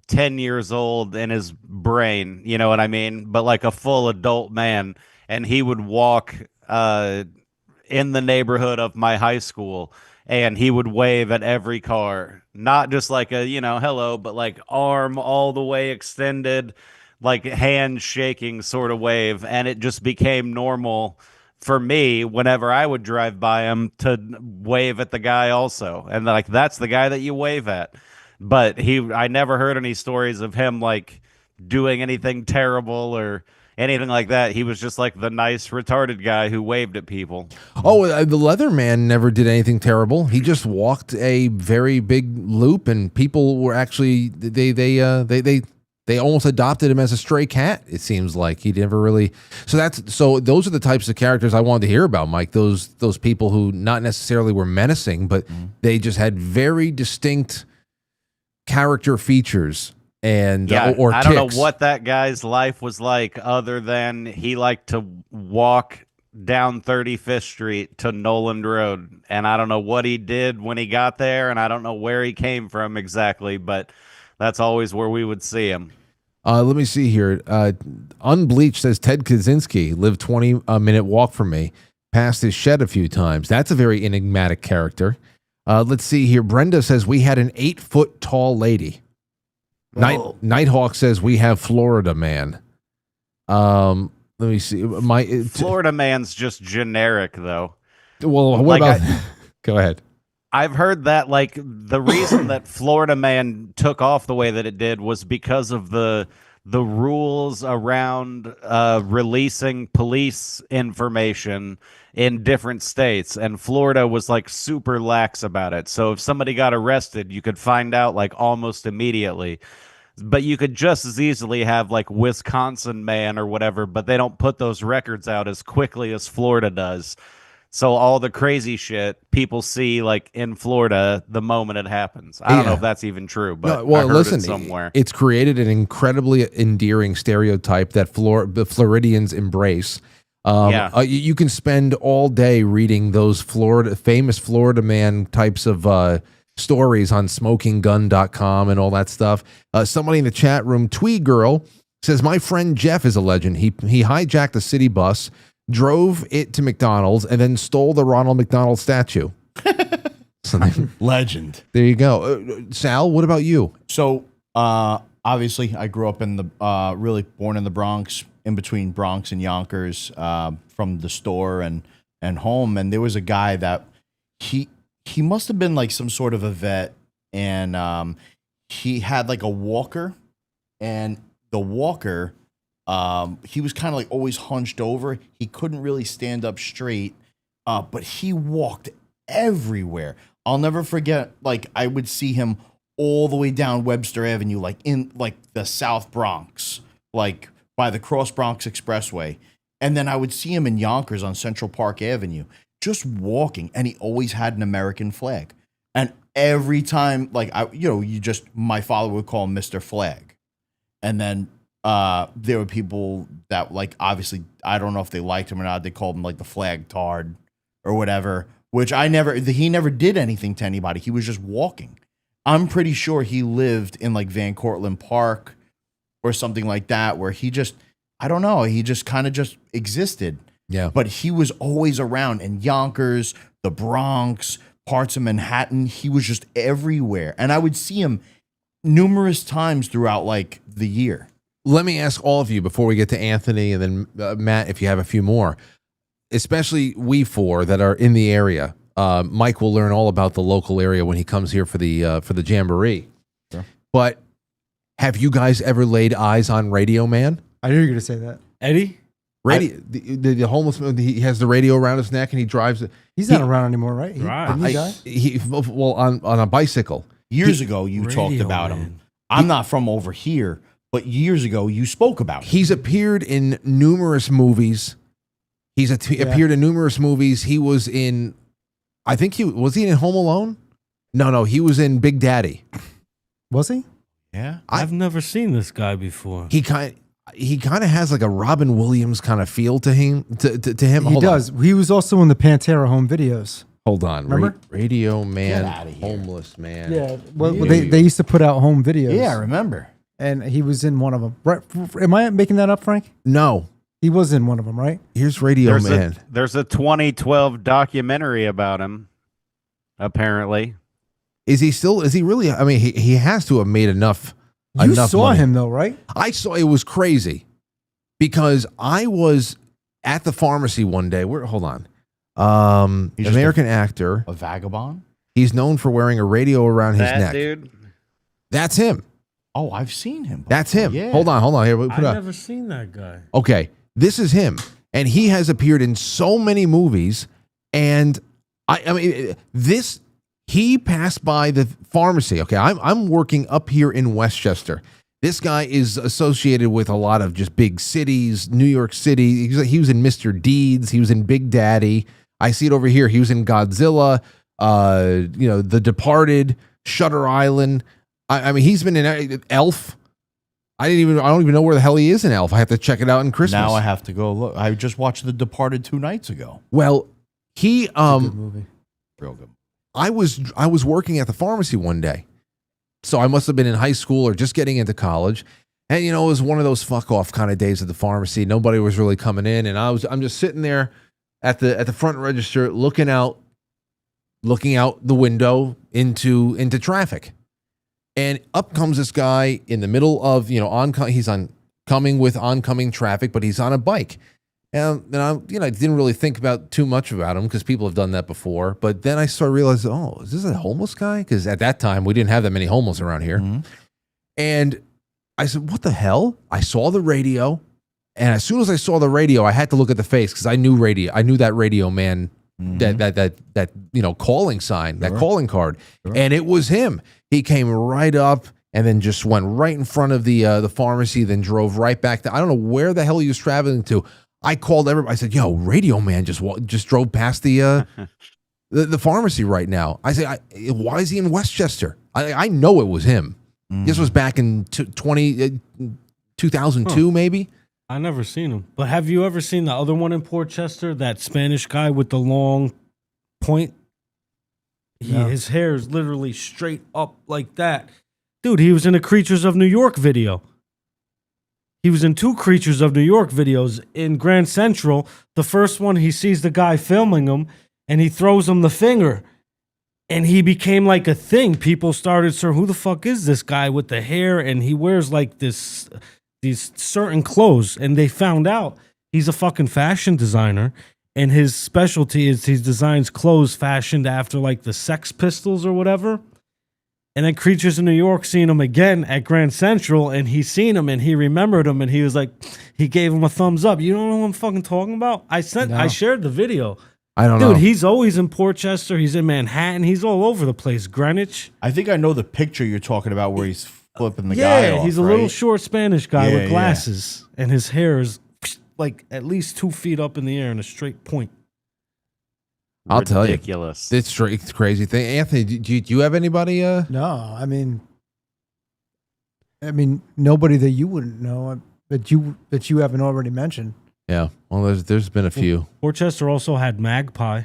10 years old in his brain, you know what I mean? But like a full adult man. And he would walk in the neighborhood of my high school, and he would wave at every car, not just like a, hello, but like arm all the way extended, like hand shaking sort of wave. And it just became normal for me whenever I would drive by him to wave at the guy also. And like, that's the guy that you wave at. But I never heard any stories of him like doing anything terrible or anything like that. He was just like the nice retarded guy who waved at people. Oh, the Leatherman never did anything terrible. He just walked a very big loop, and people were actually they almost adopted him as a stray cat. It seems like he never really. So those are the types of characters I wanted to hear about, Mike. Those people who not necessarily were menacing, but they just had very distinct character features and or I don't know what that guy's life was like, other than he liked to walk down 35th Street to Noland Road, and I don't know what he did when he got there, and I don't know where he came from exactly, but that's always where we would see him. Let me see here. Unbleached says Ted Kaczynski lived 20-minute walk from me. Passed his shed a few times. That's a very enigmatic character. Let's see here. Brenda says we had an 8-foot tall lady. Nighthawk says we have Florida man. Let me see. Florida man's just generic, though. Well, what about? Go ahead. I've heard that like the reason that Florida man took off the way that it did was because of the rules around releasing police information in different states, and Florida was like super lax about it. So if somebody got arrested, you could find out like almost immediately. But you could just as easily have like Wisconsin man or whatever, but they don't put those records out as quickly as Florida does. So all the crazy shit people see like in Florida the moment it happens. I don't know if that's even true, but I heard it somewhere. It's created an incredibly endearing stereotype that the Floridians embrace. You can spend all day reading those famous Florida man types of stories on smokinggun.com and all that stuff. Somebody in the chat room, Twee Girl, says, my friend Jeff is a legend. He hijacked a city bus, drove it to McDonald's, and then stole the Ronald McDonald statue. Legend. There you go. Sal, what about you? So, obviously, I grew up in the, really born in the Bronx, in between Bronx and Yonkers, from the store and home. And there was a guy that he must have been like some sort of a vet, and he had like a walker, and the walker, he was kind of like always hunched over. He couldn't really stand up straight, but he walked everywhere. I'll never forget, like I would see him all the way down Webster Avenue, like in like the South Bronx, like by the Cross Bronx Expressway. And then I would see him in Yonkers on Central Park Avenue, just walking, and he always had an American flag. And every time, like my father would call him Mr. Flag. And then there were people that, like, obviously, I don't know if they liked him or not. They called him like the flag tard or whatever, which he never did anything to anybody. He was just walking. I'm pretty sure he lived in like Van Cortlandt Park or something like that, where he just, I don't know, he just kind of just existed. Yeah. But he was always around in Yonkers, the Bronx, parts of Manhattan. He was just everywhere. And I would see him numerous times throughout like the year. Let me ask all of you before we get to Anthony and then Matt, if you have a few more, especially we four that are in the area. Mike will learn all about the local area when he comes here for the Jamboree. Sure. But have you guys ever laid eyes on Radio Man? I knew you were going to say that. Eddie? The homeless man, he has the radio around his neck and he drives it. He's not around anymore, right? On a bicycle. Years ago, you talked about him. I'm not from over here, but years ago, you spoke about him. He's appeared in numerous movies. Appeared in numerous movies. He was in, I think was he in Home Alone? No, he was in Big Daddy. Was he? Yeah. I've never seen this guy before. He kind of has like a Robin Williams kind of feel to him. To him, he does. He was also in the Pantera home videos. Hold on, remember Radio Man, homeless man. Yeah, well, they used to put out home videos. Yeah, I remember. And he was in one of them. Right? Am I making that up, Frank? No, he was in one of them, right? Here's Radio Man. There's a 2012 documentary about him. Apparently, is he really? I mean, he has to have made enough. You saw money. him though, right? I saw. It was crazy because I was at the pharmacy one day. Hold on. American actor, a vagabond. He's known for wearing a radio around his neck. Dude, that's him. Oh, I've seen him. That's him. Yeah. Hold on. Here, I've never seen that guy. Okay, this is him, and he has appeared in so many movies. And I mean, he passed by the pharmacy. Okay, I'm working up here in Westchester. This guy is associated with a lot of just big cities, New York City. He was in Mr. Deeds. He was in Big Daddy. I see it over here. He was in Godzilla, The Departed, Shutter Island. I mean, he's been in Elf. I don't even know where the hell he is in Elf. I have to check it out in Christmas. Now I have to go look. I just watched The Departed 2 nights ago. Well, he good movie. Real good. I was working at the pharmacy one day. So I must have been in high school or just getting into college. And it was one of those fuck off kind of days at the pharmacy. Nobody was really coming in, and I'm just sitting there at the front register, looking out the window into traffic, and up comes this guy in the middle of he's coming with oncoming traffic, but he's on a bike, and I didn't really think about too much about him because people have done that before. But then I started realizing, is this a homeless guy? Because at that time we didn't have that many homeless around here, and I said, what the hell? I saw the radio, and as soon as I saw the radio, I had to look at the face because I knew that radio man, that calling sign, that calling card, and it was him. He came right up and then just went right in front of the pharmacy, then drove right back to, I don't know where the hell he was traveling to. I called everybody. I said, yo, radio man just drove past the pharmacy right now. I said, why is he in Westchester? I know it was him. This was back in 2002, maybe. I never seen him. But have you ever seen the other one in Portchester? That Spanish guy with the long point? His hair is literally straight up like that. Dude, he was in a Creatures of New York video. He was in 2 Creatures of New York videos. In Grand Central, the first one, he sees the guy filming him, and he throws him the finger. And he became like a thing. People started, sir, who the fuck is this guy with the hair? And he wears like these certain clothes. And they found out he's a fucking fashion designer. And his specialty is he designs clothes fashioned after like the Sex Pistols or whatever. And then Creatures in New York seen him again at Grand Central. And he seen him and he remembered him. And he was like, he gave him a thumbs up. You don't know what I'm fucking talking about? I shared the video. I don't know. Dude, he's always in Portchester. He's in Manhattan. He's all over the place. Greenwich. I think I know the picture you're talking about where he's flipping the guy off. Yeah, he's a little short Spanish guy with glasses. And his hair is like at least 2 feet up in the air in a straight point. I'll tell you. Ridiculous. It's crazy thing. Anthony, do you have anybody? No, I mean, nobody that you wouldn't know that you haven't already mentioned. Yeah, well, there's been a few. Portchester also had Magpie.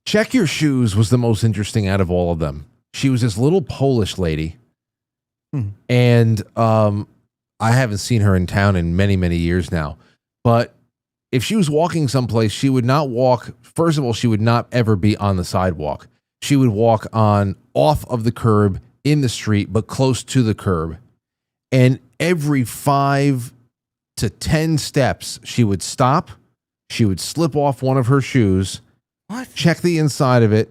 Check Your Shoes was the most interesting out of all of them. She was this little Polish lady, and I haven't seen her in town in many, many years now. But if she was walking someplace, she would not walk. First of all, she would not ever be on the sidewalk. She would walk off of the curb in the street, but close to the curb. And every 5 to 10 steps, she would stop. She would slip off one of her shoes, check the inside of it,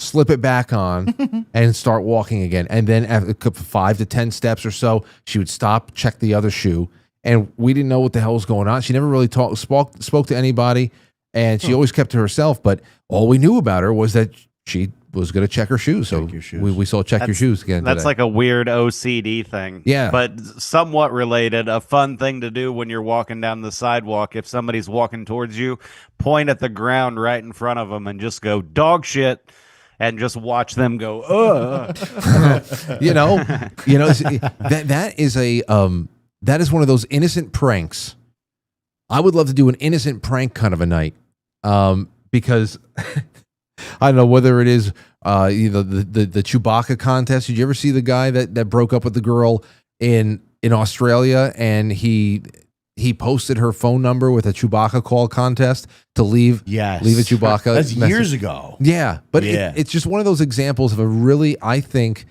slip it back on, and start walking again. And then after 5 to 10 steps or so, she would stop, check the other shoe. And we didn't know what the hell was going on. She never really spoke to anybody, and she always kept to herself. But all we knew about her was that she was going to check her shoes. So we saw Check Your Shoes again. That's today. like a weird OCD thing. Yeah. But somewhat related, a fun thing to do when you're walking down the sidewalk. If somebody's walking towards you, point at the ground right in front of them and just go, dog shit. And just watch them go, ugh. That is one of those innocent pranks. I would love to do an innocent prank kind of a night, because I don't know whether it is the Chewbacca contest. Did you ever see the guy that broke up with the girl in Australia, and he posted her phone number with a Chewbacca call contest to leave a Chewbacca. That's message. years ago. Yeah, but it's just one of those examples of a really, I think,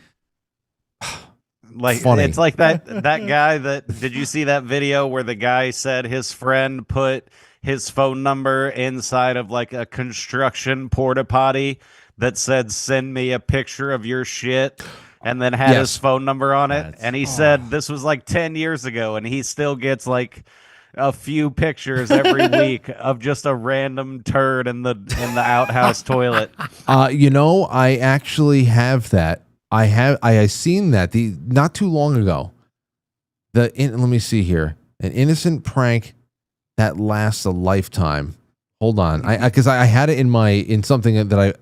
like funny. It's like that guy did you see that video where the guy said his friend put his phone number inside of like a construction porta potty that said send me a picture of your shit, and then had his phone number on it? And he said this was like 10 years ago, and he still gets like a few pictures every week of just a random turd in the outhouse toilet. I actually have that. I seen that not too long ago. Let me see here. An innocent prank that lasts a lifetime. Hold on, because I had it in something that I.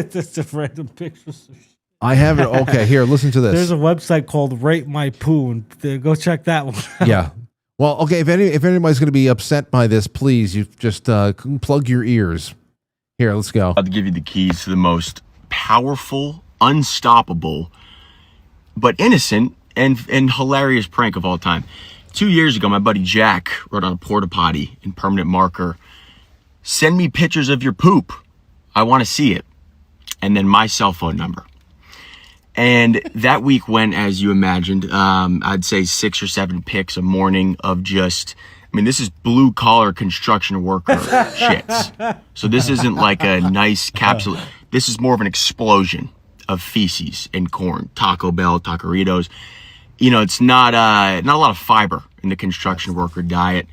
Just a random pictures. I have it. Okay, here, listen to this. There's a website called Rate My Poo, and go check that one out. Yeah. Well, okay. If anybody's going to be upset by this, please, you just plug your ears. Here, let's go. I'll give you the keys to the most powerful, unstoppable, but innocent and hilarious prank of all time. 2 years ago, my buddy Jack wrote on a porta potty in permanent marker, "Send me pictures of your poop. I want to see it." And then my cell phone number. And that week went as you imagined. I'd say 6 or 7 pics a morning of just, I mean, this is blue collar construction worker shits. So this isn't like a nice capsule. This is more of an explosion of feces and corn, Taco Bell, Taqueritos. You know, it's not a lot of fiber in the construction worker diet.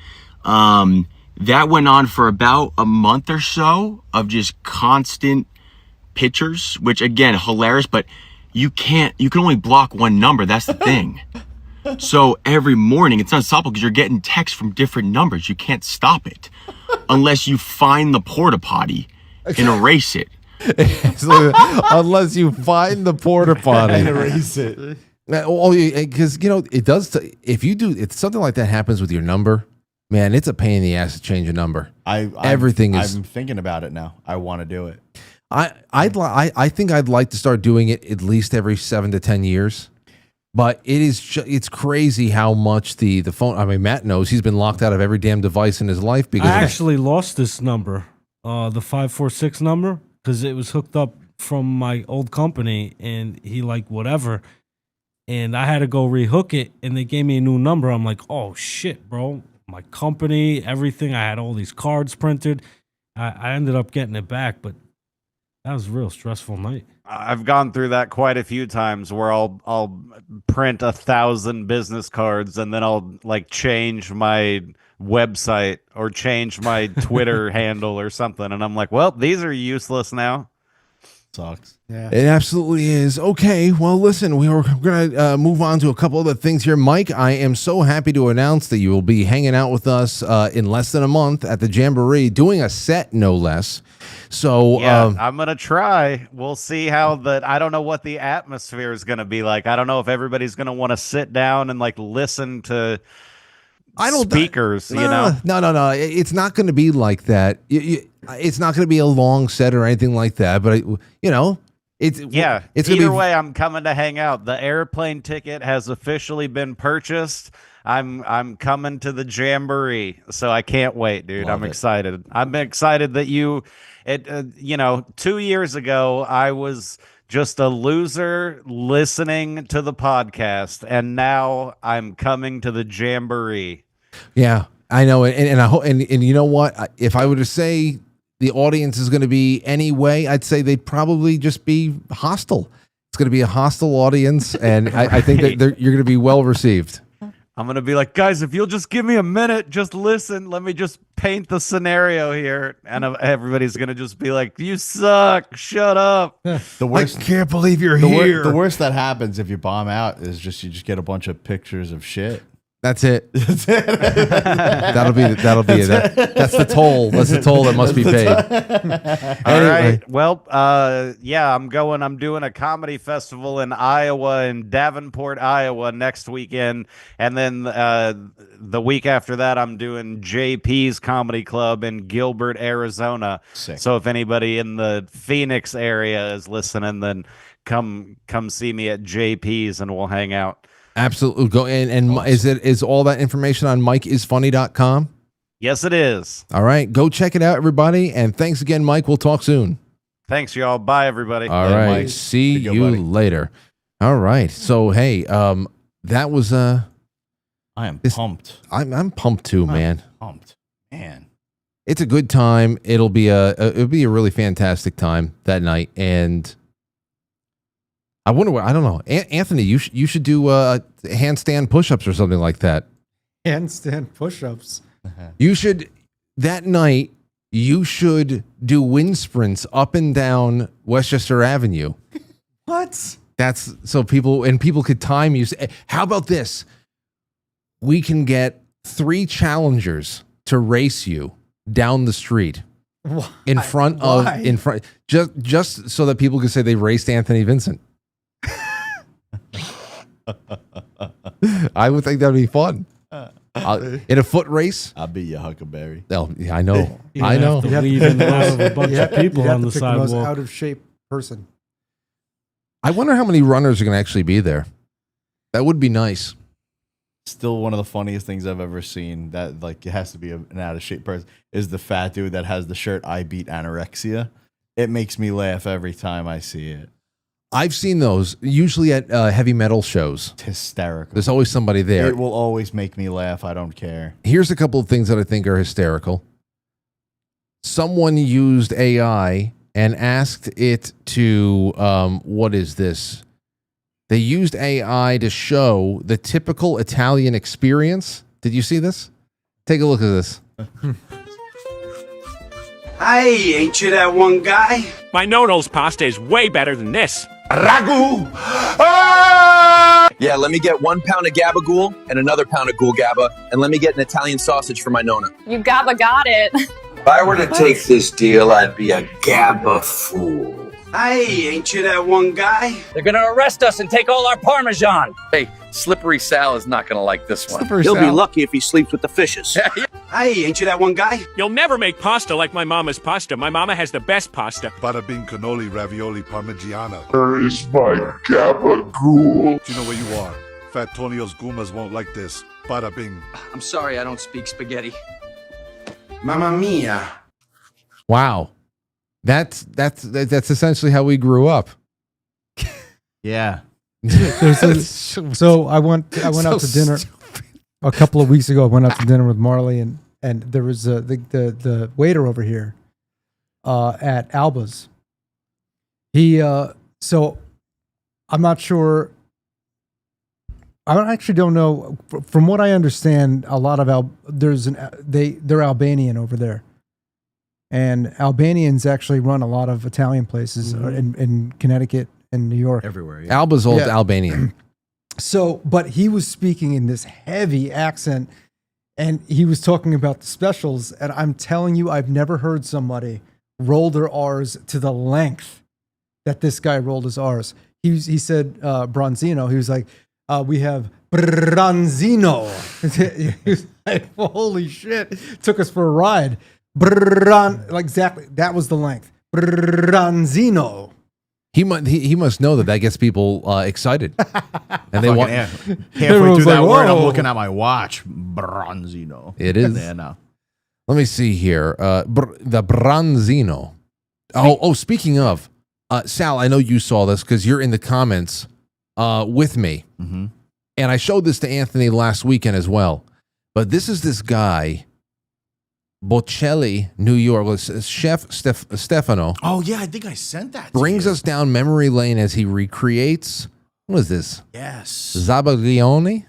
That went on for about a month or so of just constant pictures, which again, hilarious, but you can only block one number. That's the thing. So every morning, it's unstoppable because you're getting texts from different numbers. You can't stop it unless you find the porta potty and erase it. Unless you find the porta potty And erase it. Oh, because it does. If you do, if something like that happens with your number, man, it's a pain in the ass to change a number. Everything is. I'm thinking about it now. I want to do it. I think I'd like to start doing it at least every 7 to 10 years. But it's crazy how much the phone. I mean, Matt knows he's been locked out of every damn device in his life because I actually lost this number, the 546 number, because it was hooked up from my old company, and he whatever, and I had to go rehook it, and they gave me a new number. I'm like, oh shit, bro, my company, everything. I had all these cards printed. I ended up getting it back, but that was a real stressful night. I've gone through that quite a few times where I'll print 1,000 business cards and then I'll change my website or change my Twitter handle or something, and I'm like, well, these are useless now. Sucks. Yeah, it absolutely is. Okay, well, listen, we're gonna move on to a couple other things here. Mike, I am so happy to announce that you will be hanging out with us in less than a month at the Jamboree, doing a set, no less. So yeah, I'm gonna try. We'll see how I don't know what the atmosphere is gonna be like. I don't know if everybody's gonna want to sit down and listen to speakers. No. It's not going to be like that. It's not going to be a long set or anything like that. But it's Either way, I'm coming to hang out. The airplane ticket has officially been purchased. I'm coming to the Jamboree, so I can't wait, dude. I'm excited. I'm excited that 2 years ago I was just a loser listening to the podcast, and now I'm coming to the Jamboree. Yeah, I know, and I hope, and you know what? If I were to say the audience is going to be any way, I'd say they'd probably just be hostile. It's going to be a hostile audience, and I think that you're going to be well received. I'm going to be like, guys, if you'll just give me a minute, just listen. Let me just paint the scenario here. And everybody's going to just be like, you suck. Shut up. The worst, I can't believe you're here. The worst that happens if you bomb out is you just get a bunch of pictures of shit. That's it. That'll be it. That's the toll. That's the toll that must be paid. All right. Well, I'm going. I'm doing a comedy festival in Iowa, in Davenport, Iowa, next weekend, and then the week after that, I'm doing JP's Comedy Club in Gilbert, Arizona. Sick. So if anybody in the Phoenix area is listening, then come see me at JP's, and we'll hang out. Absolutely. Go in and awesome. Is all that information on MikeIsFunny.com? Yes, it is. All right. Go check it out, everybody. And thanks again, Mike. We'll talk soon. Thanks, y'all. Bye, everybody. All right. Mike. See you later. All right. So, hey, that was I am pumped. I'm pumped too, man. Pumped. Man. It's a good time. It'll be a really fantastic time that night, and I wonder what, I don't know. Anthony, you should do handstand push-ups or something like that. Handstand push-ups. You should, that night, you should do wind sprints up and down Westchester Avenue. What? That's so people could time you. How about this? We can get 3 challengers to race you down the street in front just so that people could say they raced Anthony Vincent. I would think that'd be fun. In a foot race, I'll be your Huckleberry. Oh, yeah, I know. I know. You have to leave in a bunch of people on the sidewalk. The most out of shape person. I wonder how many runners are going to actually be there. That would be nice. Still one of the funniest things I've ever seen that like it has to be an out of shape person is the fat dude that has the shirt "I beat anorexia." It makes me laugh every time I see it. I've seen those usually at heavy metal shows. It's hysterical. There's always somebody there. It will always make me laugh. I don't care. Here's a couple of things that I think are hysterical. Someone used AI and asked it to, what is this? They used AI to show the typical Italian experience. Did you see this? Take a look at this. Hey, ain't you that one guy? My Nono's pasta is way better than this. Ragu! Ah! Yeah, let me get 1 pound of gabagool and another pound of ghoul gabba, and let me get an Italian sausage for my Nona. You gabba got it. If I were to take this deal, I'd be a gabba fool. Hey, ain't you that one guy? They're gonna arrest us and take all our Parmesan. Hey, Slippery Sal is not gonna like this one. He'll be lucky if he sleeps with the fishes. Hey, ain't you that one guy? You'll never make pasta like my mama's pasta. My mama has the best pasta. Bada bing cannoli ravioli parmigiana. Where is my gabagool? Do you know where you are? Fat Tonio's Gumas won't like this. Bada bing. I'm sorry, I don't speak spaghetti. Mamma mia. Wow. That's essentially how we grew up. Yeah. So I went out to dinner a couple of weeks ago. I went out to dinner with Marley and there was the waiter over here at Alba's. He so I'm not sure. I actually don't know. From what I understand, a lot of they're Albanian over there. And Albanians actually run a lot of Italian places in Connecticut and New York. Everywhere. Yeah. Alba's old Albanian. So, but he was speaking in this heavy accent and he was talking about the specials. And I'm telling you, I've never heard somebody roll their R's to the length that this guy rolled his R's. He said Bronzino. He was like, we have Bronzino. He was like, holy shit. Took us for a ride. Like exactly, that was the length. Bronzino. He must know that gets people excited, and they want halfway through that word. I'm looking at my watch. Bronzino. It is. Yeah, no. Let me see here. The Bronzino. Oh. Speaking of, Sal, I know you saw this because you're in the comments with me, and I showed this to Anthony last weekend as well. But this guy. Bocelli, New York, Chef Stefano. Oh, yeah, I think I sent that. Brings us down memory lane as he recreates, what is this? Yes. Zabaglione?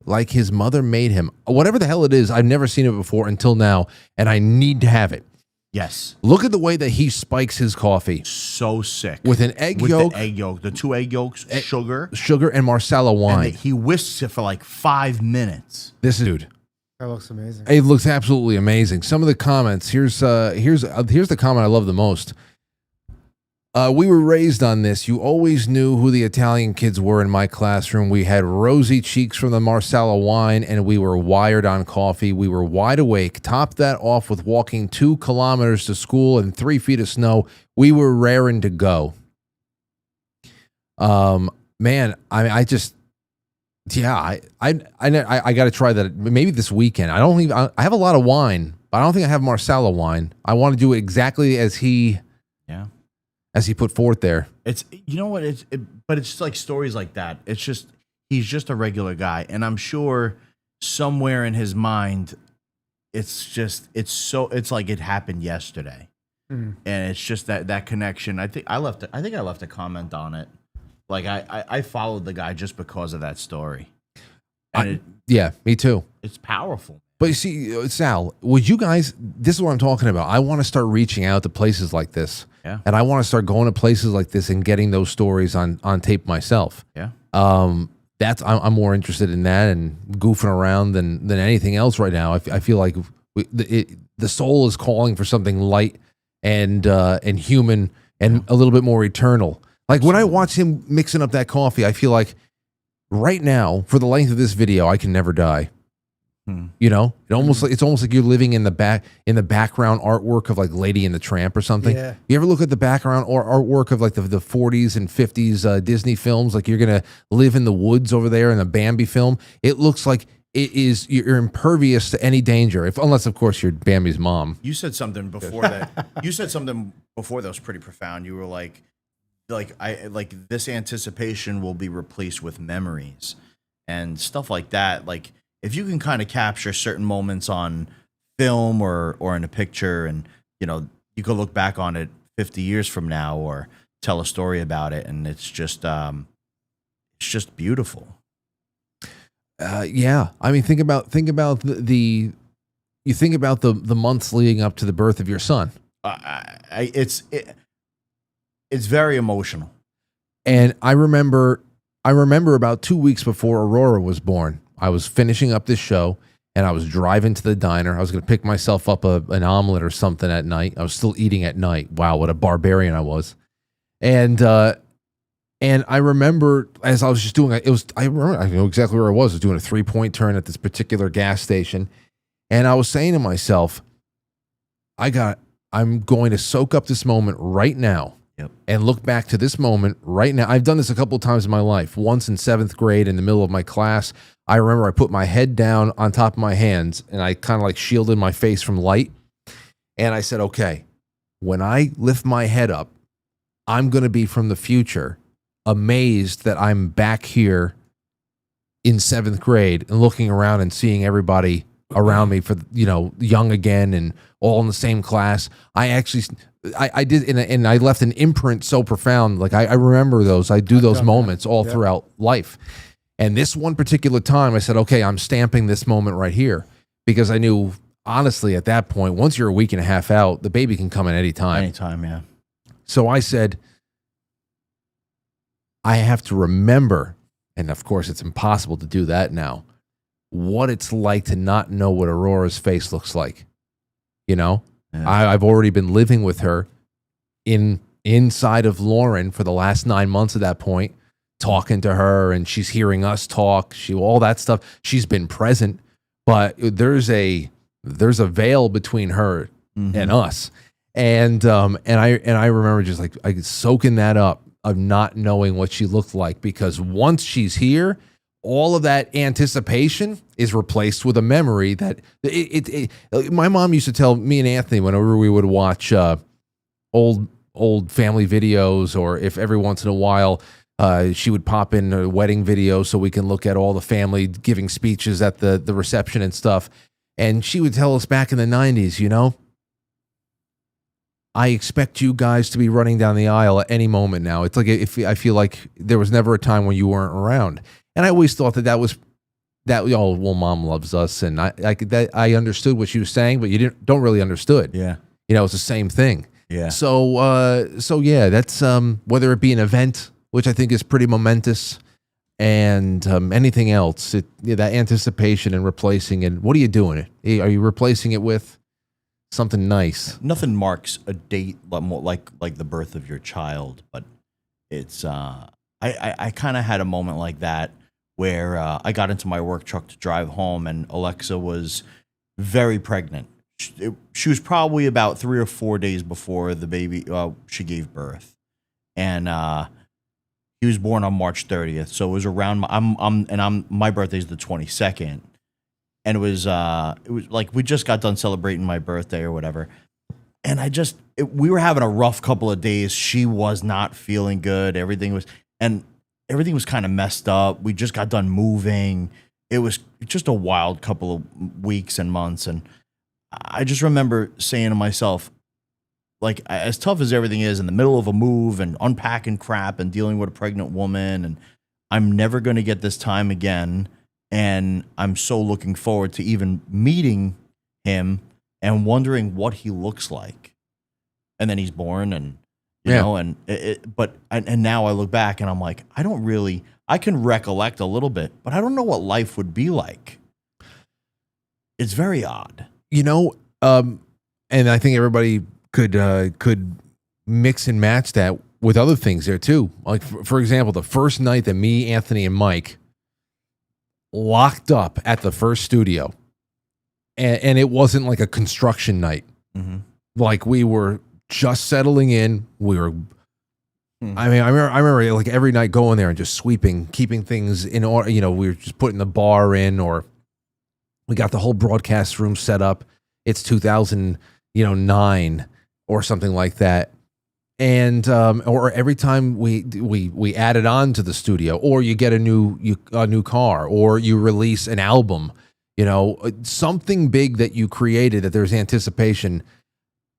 Like his mother made him. Whatever the hell it is, I've never seen it before until now, and I need to have it. Yes. Look at the way that he spikes his coffee. So sick. With an egg yolk. The egg yolk. The 2 egg yolks, sugar. Sugar and Marsala wine. And he whisks it for like 5 minutes. This dude. That looks amazing. It looks absolutely amazing. Some of the comments. Here's the comment I love the most. We were raised on this. You always knew who the Italian kids were in my classroom. We had rosy cheeks from the Marsala wine, and we were wired on coffee. We were wide awake. Top that off with walking 2 kilometers to school and 3 feet of snow. We were raring to go. Man, I got to try that maybe this weekend. I have a lot of wine, but I don't think I have Marsala wine. I want to do it exactly as he put forth there. It's, you know what, but it's just like stories like that. It's just, he's just a regular guy. And I'm sure somewhere in his mind, it's like it happened yesterday. And it's just that connection. I think I left a comment on it. Like I followed the guy just because of that story. And yeah, me too. It's powerful. But you see, Sal, would you guys, this is what I'm talking about. I want to start reaching out to places like this. Yeah. And I want to start going to places like this and getting those stories on tape myself. Yeah. I'm more interested in that and goofing around than anything else right now. I feel like the soul is calling for something light and human and a little bit more eternal. Like when I watch him mixing up that coffee, I feel like right now, for the length of this video, I can never die. You know, it's almost like you're living in the background artwork of like Lady and the Tramp or something. Yeah. You ever look at the background or artwork of like the 40s and 50s Disney films? Like you're gonna live in the woods over there in a Bambi film. It looks like you're impervious to any danger, unless of course you're Bambi's mom. You said something before that. You said something before that was pretty profound. You were like this anticipation will be replaced with memories and stuff like that. Like, if you can kind of capture certain moments on film or in a picture, and you know, you could look back on it 50 years from now or tell a story about it, and it's just beautiful. Yeah, I mean, think about the months leading up to the birth of your son. It's very emotional. And I remember about 2 weeks before Aurora was born, I was finishing up this show and I was driving to the diner. I was going to pick myself up an omelet or something at night. I was still eating at night. Wow, what a barbarian I was. And I remember as I was just doing it, I know exactly where I was. I was doing a 3-point turn at this particular gas station. And I was saying to myself, I'm going to soak up this moment right now. Yep. And look back to this moment right now. I've done this a couple of times in my life. Once in 7th grade in the middle of my class, I remember I put my head down on top of my hands and I kind of like shielded my face from light. And I said, okay, when I lift my head up, I'm going to be from the future, amazed that I'm back here in 7th grade and looking around and seeing everybody around me for, you know, young again and all in the same class. I did, and I left an imprint so profound. Like I remember those. I do those moments all throughout life. And this one particular time, I said, okay, I'm stamping this moment right here, because I knew, honestly, at that point, once you're a week and a half out, the baby can come at any time. Anytime, yeah. So I said, I have to remember, and of course, it's impossible to do that now, what it's like to not know what Aurora's face looks like. You know? Yeah. I've already been living with her inside of Lauren for the last 9 months at that point, talking to her, and she's hearing us talk, all that stuff. She's been present, but there's a veil between her and us. And I remember just like soaking that up of not knowing what she looked like, because once she's here, all of that anticipation is replaced with a memory that my mom used to tell me and Anthony whenever we would watch old family videos, or if every once in a while she would pop in a wedding video so we can look at all the family giving speeches at the reception and stuff. And she would tell us back in the 90s, you know, I expect you guys to be running down the aisle at any moment now. It's like, I feel like there was never a time when you weren't around. And I always thought that was mom loves us, and I understood what she was saying, but you don't really understood. Yeah, you know, it's the same thing. Yeah. So yeah, that's whether it be an event, which I think is pretty momentous, and anything else, that anticipation and replacing it. What are you doing? Are you replacing it with something nice? Nothing marks a date like the birth of your child, but it's I kind of had a moment like that where I got into my work truck to drive home, and Alexa was very pregnant. She was probably about 3 or 4 days before the baby she gave birth, and he was born on March 30th. So it was around my birthday's the 22nd, and it was like we just got done celebrating my birthday or whatever, and we were having a rough couple of days. She was not feeling good. Everything was kind of messed up. We just got done moving. It was just a wild couple of weeks and months. And I just remember saying to myself, like, as tough as everything is in the middle of a move and unpacking crap and dealing with a pregnant woman, and I'm never going to get this time again. And I'm so looking forward to even meeting him and wondering what he looks like. And then he's born, and you know, and and now I look back and I'm like, I can recollect a little bit, but I don't know what life would be like. It's very odd, you know. And I think everybody could mix and match that with other things there too. Like for example, the first night that me, Anthony, and Mike locked up at the first studio, and it wasn't like a construction night. Like we were just settling in. We were. I mean, I remember like every night going there and just sweeping, keeping things in order. You know, we were just putting the bar in, or we got the whole broadcast room set up. It's 2009 or something like that. And or every time we added on to the studio, or you get a new car, or you release an album, you know, something big that you created that there's anticipation.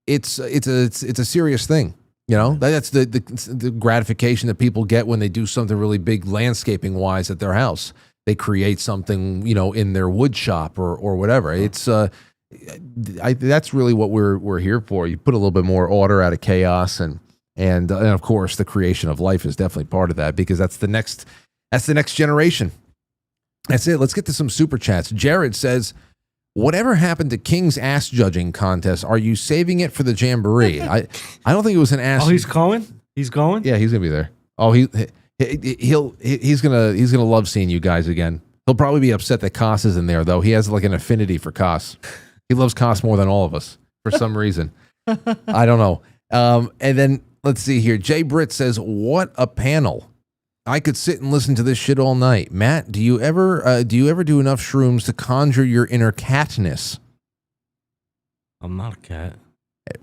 It's a serious thing, you know. That's the gratification that people get when they do something really big landscaping wise at their house. They create something, you know, in their wood shop or whatever. It's that's really what we're here for. You put a little bit more order out of chaos, and of course the creation of life is definitely part of that, because that's the next generation. That's it. Let's get to some super chats. Jared says, whatever happened to King's ass judging contest? Are you saving it for the Jamboree? I don't think it was an ass. Oh, he's going? He's going? Yeah, he's gonna be there. Oh, he's gonna love seeing you guys again. He'll probably be upset that Koss is in there, though. He has like an affinity for Koss. He loves Koss more than all of us for some reason. I don't know. And then let's see here. Jay Britt says, what a panel. I could sit and listen to this shit all night. Matt, do you ever do enough shrooms to conjure your inner catness? I'm not a cat.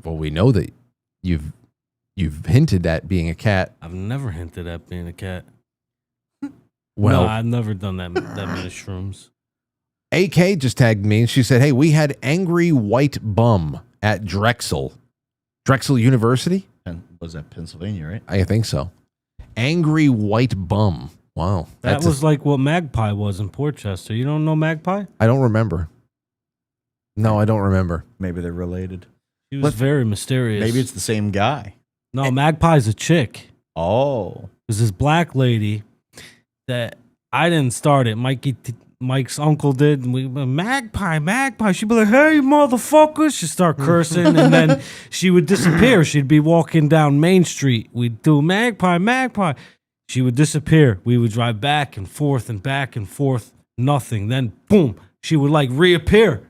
Well, we know that you've hinted at being a cat. I've never hinted at being a cat. Well, no, I've never done that many shrooms. AK just tagged me and she said, hey, we had angry white bum at Drexel University. And was that Pennsylvania, right? I think so. Angry white bum. Wow. That was like what Magpie was in Portchester. You don't know Magpie? I don't remember. No, I don't remember. Maybe they're related. He was very mysterious. Maybe it's the same guy. No, Magpie's a chick. Oh. There's this black lady that I didn't start it. Mike's uncle did. And we Magpie. She'd be like, hey, motherfucker. She'd start cursing, and then she would disappear. She'd be walking down Main Street. We'd do Magpie. She would disappear. We would drive back and forth. Nothing. Then, boom, she would like reappear.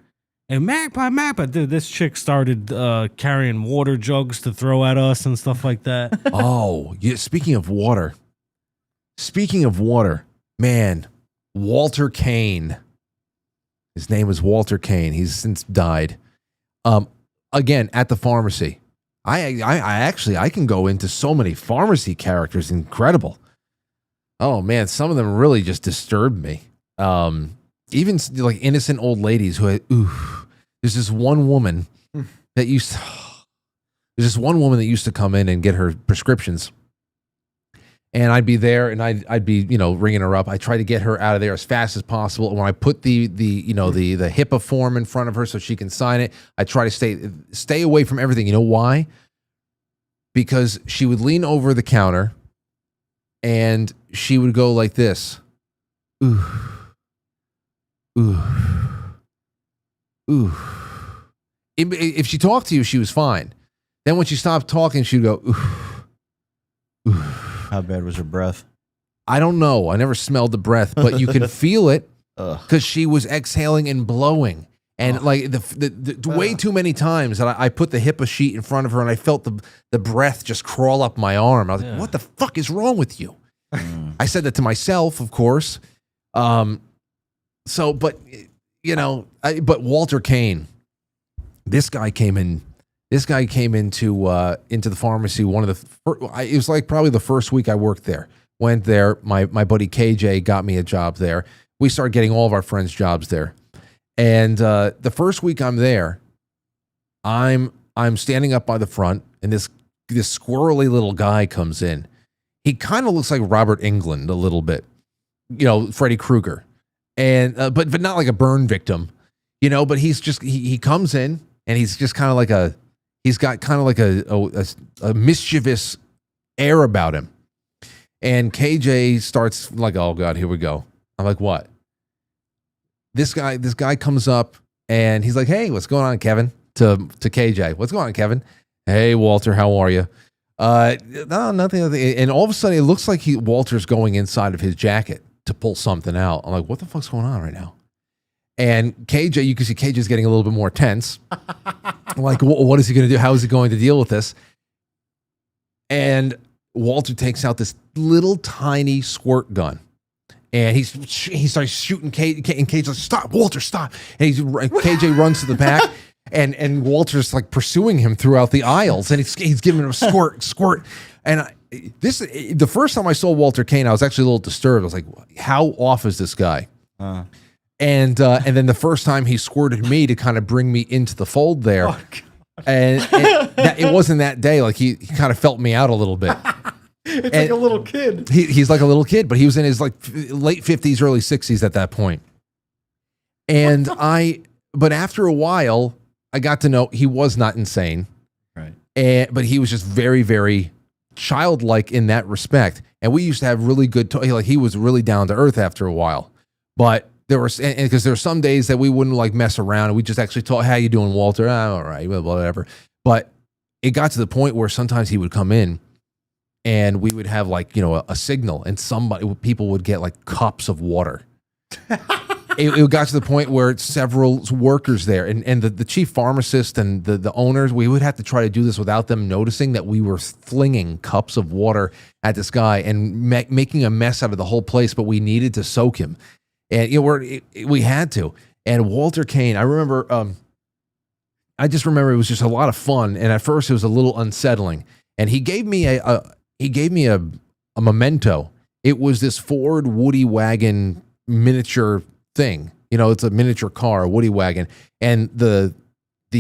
And Magpie. Dude, this chick started carrying water jugs to throw at us and stuff like that. Oh, yeah. Speaking of water, man, Walter Kane. His name was Walter Kane. He's since died. Again, at the pharmacy. I can go into so many pharmacy characters. Incredible. Oh man, some of them really just disturbed me. Even like innocent old ladies who there's this one woman that used to come in and get her prescriptions. And I'd be there, and I'd be, you know, ringing her up. I try to get her out of there as fast as possible. And when I put the HIPAA form in front of her so she can sign it, I try to stay away from everything. You know why? Because she would lean over the counter, and she would go like this. Ooh. If she talked to you, she was fine. Then when she stopped talking, she'd go, ooh. How bad was her breath? I don't know. I never smelled the breath, but you can feel it because she was exhaling and blowing. And like the way too many times that I put the HIPAA sheet in front of her and I felt the breath just crawl up my arm. I was like, what the fuck is wrong with you? I said that to myself, of course. But Walter Kane, this guy came into the pharmacy. It was like probably the first week I worked there. Went there. My buddy KJ got me a job there. We started getting all of our friends jobs there. And the first week I'm there, I'm standing up by the front, and this squirrely little guy comes in. He kind of looks like Robert Englund a little bit, you know, Freddy Krueger, and but not like a burn victim, you know. But he's just he comes in, and he's just kind of like he's got kind of like a mischievous air about him. And KJ starts like, oh God, here we go. I'm like, what? This guy comes up and he's like, hey, what's going on, Kevin? To KJ, what's going on, Kevin? Hey, Walter, how are you? No, nothing. And all of a sudden, it looks like Walter's going inside of his jacket to pull something out. I'm like, what the fuck's going on right now? And KJ, you can see KJ's getting a little bit more tense. Like, what is he going to do? How is he going to deal with this? And Walter takes out this little tiny squirt gun. And he starts shooting KJ, and KJ's like, stop, Walter, stop. And KJ runs to the back, and Walter's like pursuing him throughout the aisles, and he's giving him a squirt. And the first time I saw Walter Kane, I was actually a little disturbed. I was like, how off is this guy? And then the first time he squirted me to kind of bring me into the fold there. And it wasn't that day. Like he kind of felt me out a little bit. It's like a little kid. He's like a little kid, but he was in his like late 50s, early 60s at that point. And but after a while, I got to know he was not insane. Right. But he was just very, very childlike in that respect. And we used to have really good, like he was really down to earth after a while. But there were, because there were some days that we wouldn't like mess around, and we just actually talk, how you doing, Walter? All right, whatever. But it got to the point where sometimes he would come in, and we would have like, a signal, and people would get like cups of water. It got to the point where several workers there, and the chief pharmacist and the owners, we would have to try to do this without them noticing that we were flinging cups of water at this guy and making a mess out of the whole place, but we needed to soak him. And we had to. And Walter Kane, I remember, I just remember it was just a lot of fun, and at first it was a little unsettling. And he gave me a memento. It was this Ford Woody wagon miniature thing. It's a miniature car, a Woody wagon, and the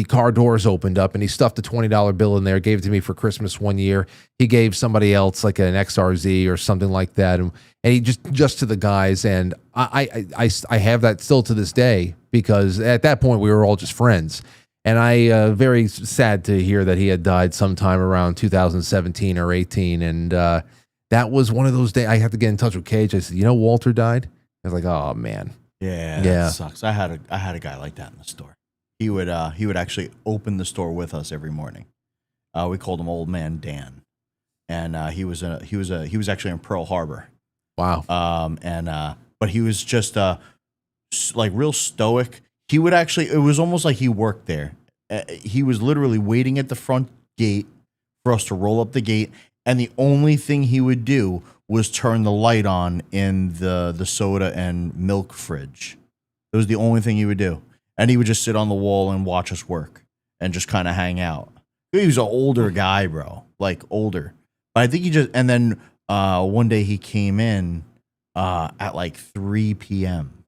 car doors opened up, and he stuffed a $20 bill in there, gave it to me for Christmas one year. He gave somebody else like an XRZ or something like that, and he just to the guys. And I have that still to this day, because at that point we were all just friends. And I very sad to hear that he had died sometime around 2017 or 18. And that was one of those days I had to get in touch with Cage. I said, Walter died? I was like, oh man. Yeah, that sucks. I had a guy like that in the store. He would actually open the store with us every morning. We called him Old Man Dan, and he was actually in Pearl Harbor. Wow. But he was just like real stoic. He would actually, it was almost like he worked there. He was literally waiting at the front gate for us to roll up the gate, and the only thing he would do was turn the light on in the soda and milk fridge. It was the only thing he would do. And he would just sit on the wall and watch us work and just kind of hang out. He was an older guy, bro, like older. But I think and then one day he came in at like 3 p.m.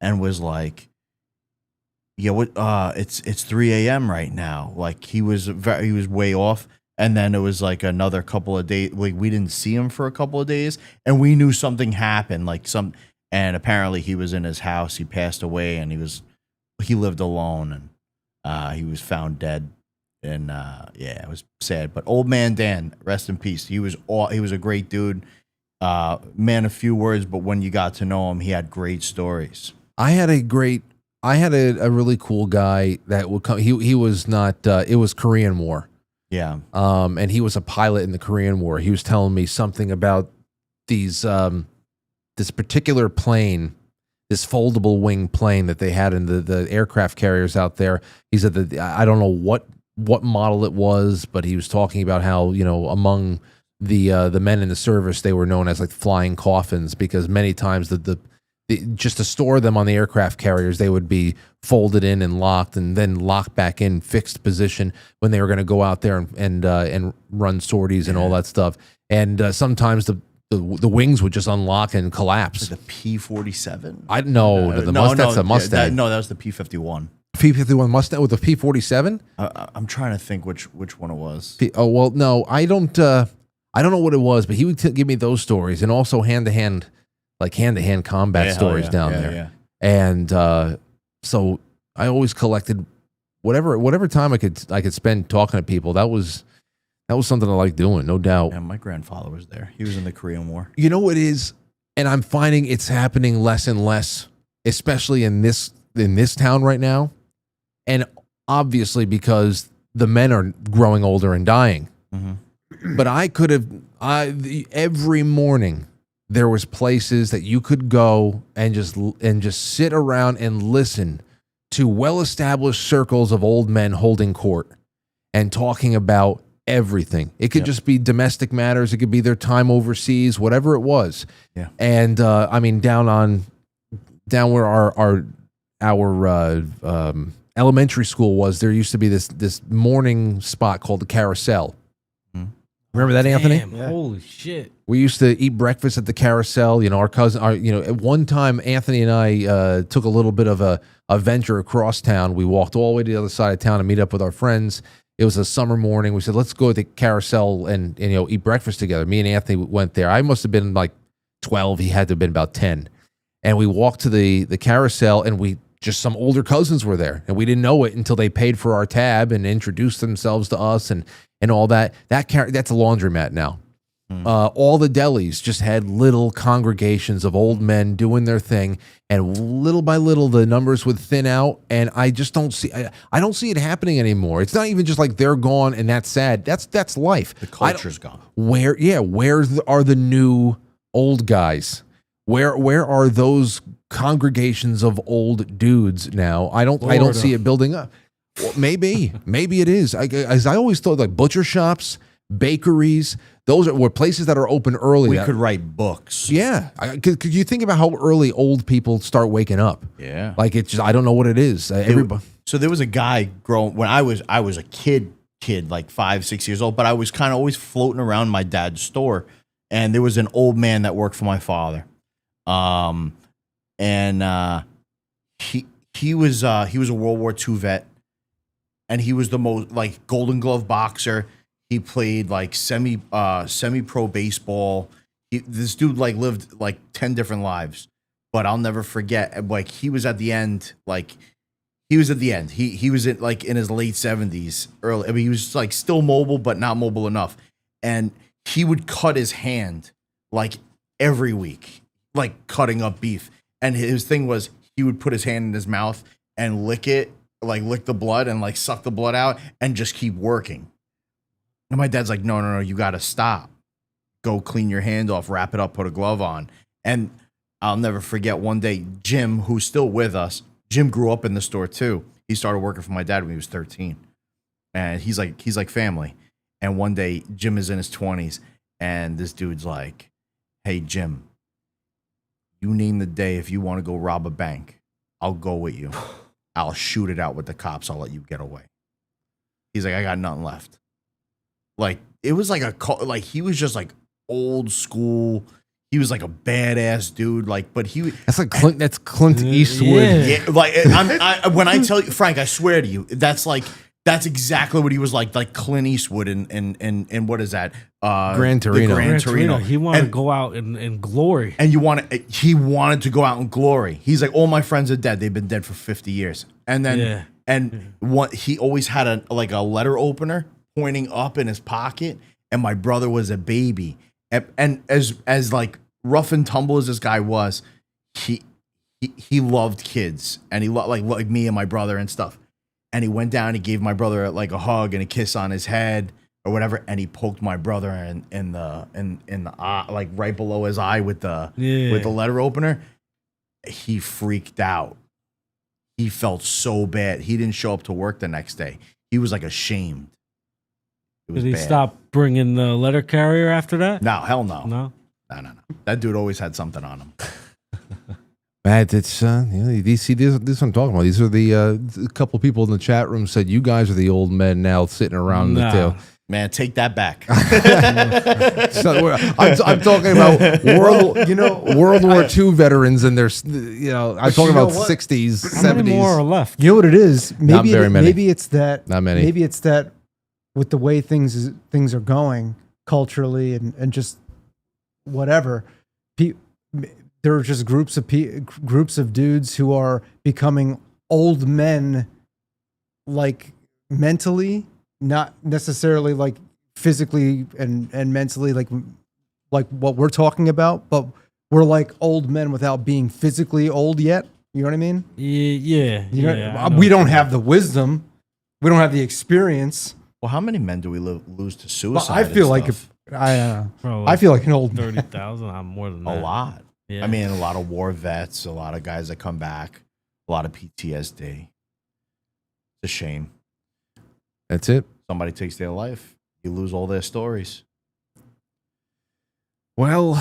and was like, yeah, what? It's 3 a.m. right now. Like he was way off. And then it was like another couple of days. Like we didn't see him for a couple of days, and we knew something happened. And apparently he was in his house. He passed away, and he lived alone, and he was found dead. And it was sad. But Old Man Dan, rest in peace. He was a great dude, man of few words. But when you got to know him, he had great stories. I had a really cool guy that would come. He was not. It was Korean War. Yeah. And he was a pilot in the Korean War. He was telling me something about this particular plane, this foldable wing plane that they had in the aircraft carriers out there. He said I don't know what model it was, but he was talking about how, among the men in the service, they were known as like flying coffins, because many times just to store them on the aircraft carriers, they would be folded in and locked, and then locked back in fixed position when they were going to go out there and run sorties and all that stuff. And sometimes the wings would just unlock and collapse. Like the P-47? That's a Mustang. That was the P-51. P-51 Mustang with the P-47? I'm trying to think which one it was. No, I don't know what it was, but he would give me those stories, and also hand-to-hand combat stories down there. Yeah. And so I always collected whatever time I could spend talking to people. That was something I liked doing, no doubt. And my grandfather was there. He was in the Korean War. You know what it is, and I'm finding it's happening less and less, especially in this town right now. And obviously because the men are growing older and dying. Mm-hmm. But I could have every morning there was places that you could go and just sit around and listen to well-established circles of old men holding court and talking about everything. It could just be domestic matters. It could be their time overseas, whatever it was. Yeah. And I mean, down where our elementary school was, there used to be this morning spot called the Carousel. Remember that, Anthony? Damn, holy shit. We used to eat breakfast at the Carousel. You know, at one time, Anthony and I took a little bit of a venture across town. We walked all the way to the other side of town to meet up with our friends. It was a summer morning. We said, let's go to the Carousel and eat breakfast together. Me and Anthony went there. I must have been like 12. He had to have been about 10. And we walked to the Carousel, and some older cousins were there. And we didn't know it until they paid for our tab and introduced themselves to us and all that. That's a laundromat now. All the delis just had little congregations of old men doing their thing, and little by little the numbers would thin out. And I just don't see it happening anymore. It's not even just like they're gone and that's sad. That's life. The culture's gone. Where are the new old guys? Where are those congregations of old dudes now? I don't see it building up. Well, maybe it is. As I always thought, like butcher shops, bakeries, those were places that are open early. We could write books. Yeah. Could you think about how early old people start waking up? Yeah. Like it's just, I don't know what it is. Everybody. So there was a guy growing when I was a kid, like 5-6 years old, but I was kind of always floating around my dad's store, and there was an old man that worked for my father. He was a World War II vet, and he was the most like Golden Glove boxer. He played like semi-pro baseball. This dude like lived like 10 different lives, but I'll never forget. Like he was at the end. He was in his late 70s, early. I mean, he was like still mobile, but not mobile enough. And he would cut his hand like every week, like cutting up beef. And his thing was he would put his hand in his mouth and lick it, like lick the blood and like suck the blood out and just keep working. And my dad's like, no, you got to stop. Go clean your hand off, wrap it up, put a glove on. And I'll never forget one day, Jim, who's still with us, Jim grew up in the store too. He started working for my dad when he was 13. And he's like family. And one day, Jim is in his 20s, and this dude's like, hey, Jim, you name the day if you want to go rob a bank. I'll go with you. I'll shoot it out with the cops. I'll let you get away. He's like, I got nothing left. Like, it was like he was just like old school. He was like a badass dude. Like, but that's like Clint. That's Clint Eastwood. Yeah, like when I tell you, Frank, I swear to you, that's exactly what he was like Clint Eastwood and what is that? Gran Torino. Gran Torino. He wanted to go out in glory. And he wanted to go out in glory. He's like, all my friends are dead. They've been dead for 50 years. And then he always had a letter opener pointing up in his pocket, and my brother was a baby. And as like rough and tumble as this guy was, he loved kids, and he loved like me and my brother and stuff. And he went down, he gave my brother like a hug and a kiss on his head or whatever, and he poked my brother in the eye, like right below his eye with the letter opener. He freaked out. He felt so bad. He didn't show up to work the next day. He was like ashamed. Did he stop bringing the letter carrier after that? No, hell no. No. That dude always had something on him. Matt, it's this is what I'm talking about. These are a couple of people in the chat room said you guys are the old men now sitting around the tail. Man, take that back. So, I'm talking about World War II veterans, and there's I'm talking about 60s, 70s. How many more are left? You know what it is? Maybe Not very many. Maybe it's that. Not many. Maybe it's that with the way things are going culturally and just whatever. There are just groups of dudes who are becoming old men, like mentally, not necessarily like physically and mentally, like what we're talking about, but we're like old men without being physically old yet. You know what I mean? Yeah. We don't have the wisdom. We don't have the experience. Well, how many men do we lose to suicide? Well, I feel like I feel like an old man. 30,000. I'm more than that. A lot. Yeah. I mean, a lot of war vets, a lot of guys that come back, a lot of PTSD. It's a shame. That's it. Somebody takes their life. You lose all their stories. Well,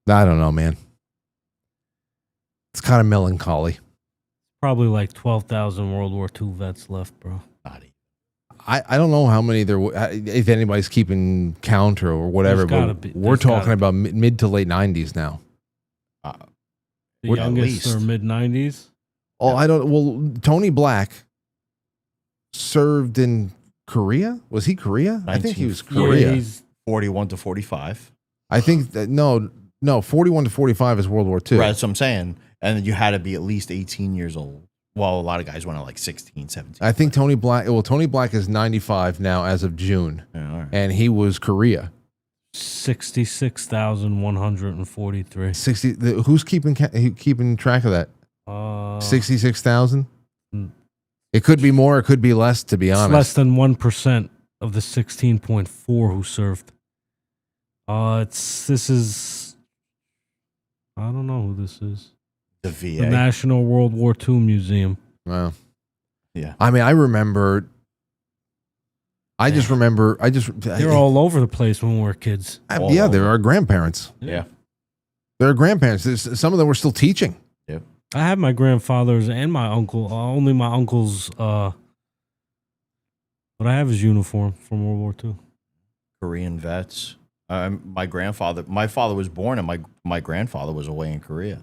I don't know, man. It's kind of melancholy. Probably like 12,000 World War II vets left, bro. I don't know how many there, if anybody's keeping count or whatever, but we're talking about mid to late 90s now. The youngest or mid 90s? Oh, I don't. Well, Tony Black served in Korea. Was he Korea? I think he was Korea. Yeah, he's 41 to 45. I think that no, 41 to 45 is World War II. Right, that's what I'm saying. And you had to be at least 18 years old. Well, a lot of guys went at like 16, 17. I think Tony Black is 95 now as of June. Yeah, all right. And he was Korea. 66,143. Who's keeping track of that? 66,000? It could be more, it could be less, to be honest. Less than 1% of the 16.4 who served. This is, I don't know who this is. The VA. The National World War II Museum. Wow. Yeah. I mean, I just remember. They're all over the place when we were kids. Yeah, they're our grandparents. Yeah. They're our grandparents. Some of them were still teaching. Yep. I have my grandfather's and my uncle. Only my uncle's. What I have is uniform from World War II. Korean vets. My father was born, and my grandfather was away in Korea.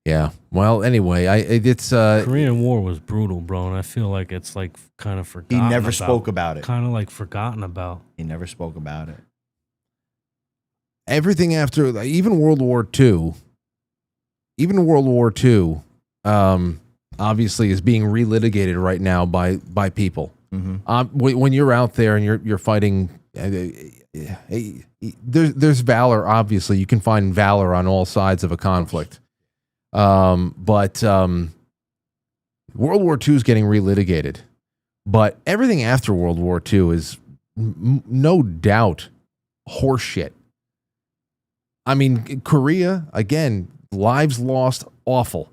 Yeah. Well, anyway, it's Korean War was brutal, bro, and I feel like it's like kind of forgotten. He never spoke about it. Kind of like forgotten about. He never spoke about it. Everything after, even World War II. Even World War II, obviously, is being relitigated right now by people. Mm-hmm. When you're out there and you're fighting, there's valor. Obviously, you can find valor on all sides of a conflict. But World War II is getting relitigated. But everything after World War II is no doubt horseshit. I mean, Korea, again, lives lost, awful.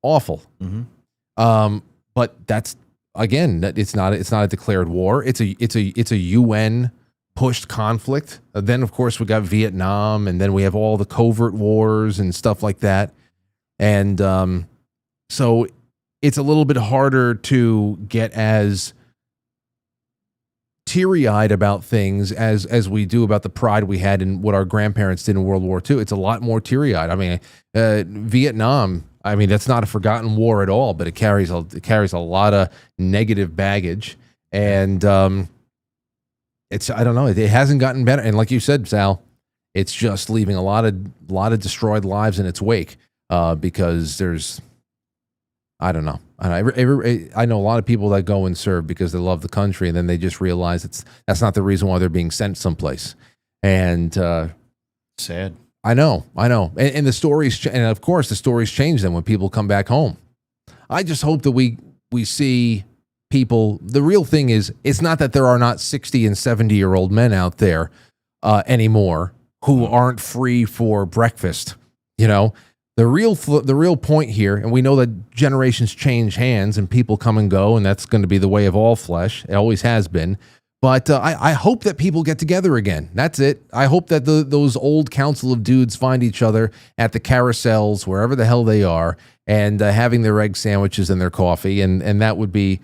Mm-hmm. But that's, again, it's not a declared war. It's a UN pushed conflict. Then of course we got Vietnam, and then we have all the covert wars and stuff like that. And so it's a little bit harder to get as teary-eyed about things as we do about the pride we had in what our grandparents did in World War II. It's a lot more teary-eyed. I mean, Vietnam, I mean, that's not a forgotten war at all, but it carries a lot of negative baggage. And it's, I don't know, it hasn't gotten better. And like you said, Sal, it's just leaving a lot of destroyed lives in its wake, because there's, I don't know. I know a lot of people that go and serve because they love the country, and then they just realize that's not the reason why they're being sent someplace. And sad. I know. And the stories, and of course the stories change then when people come back home. I just hope that we see people. The real thing is, it's not that there are not 60 and 70-year-old men out there anymore who aren't free for breakfast. You know, the real point here, and we know that generations change hands and people come and go, and that's going to be the way of all flesh. It always has been. But I hope that people get together again. That's it. I hope that those old council of dudes find each other at the carousels, wherever the hell they are, and having their egg sandwiches and their coffee, and that would be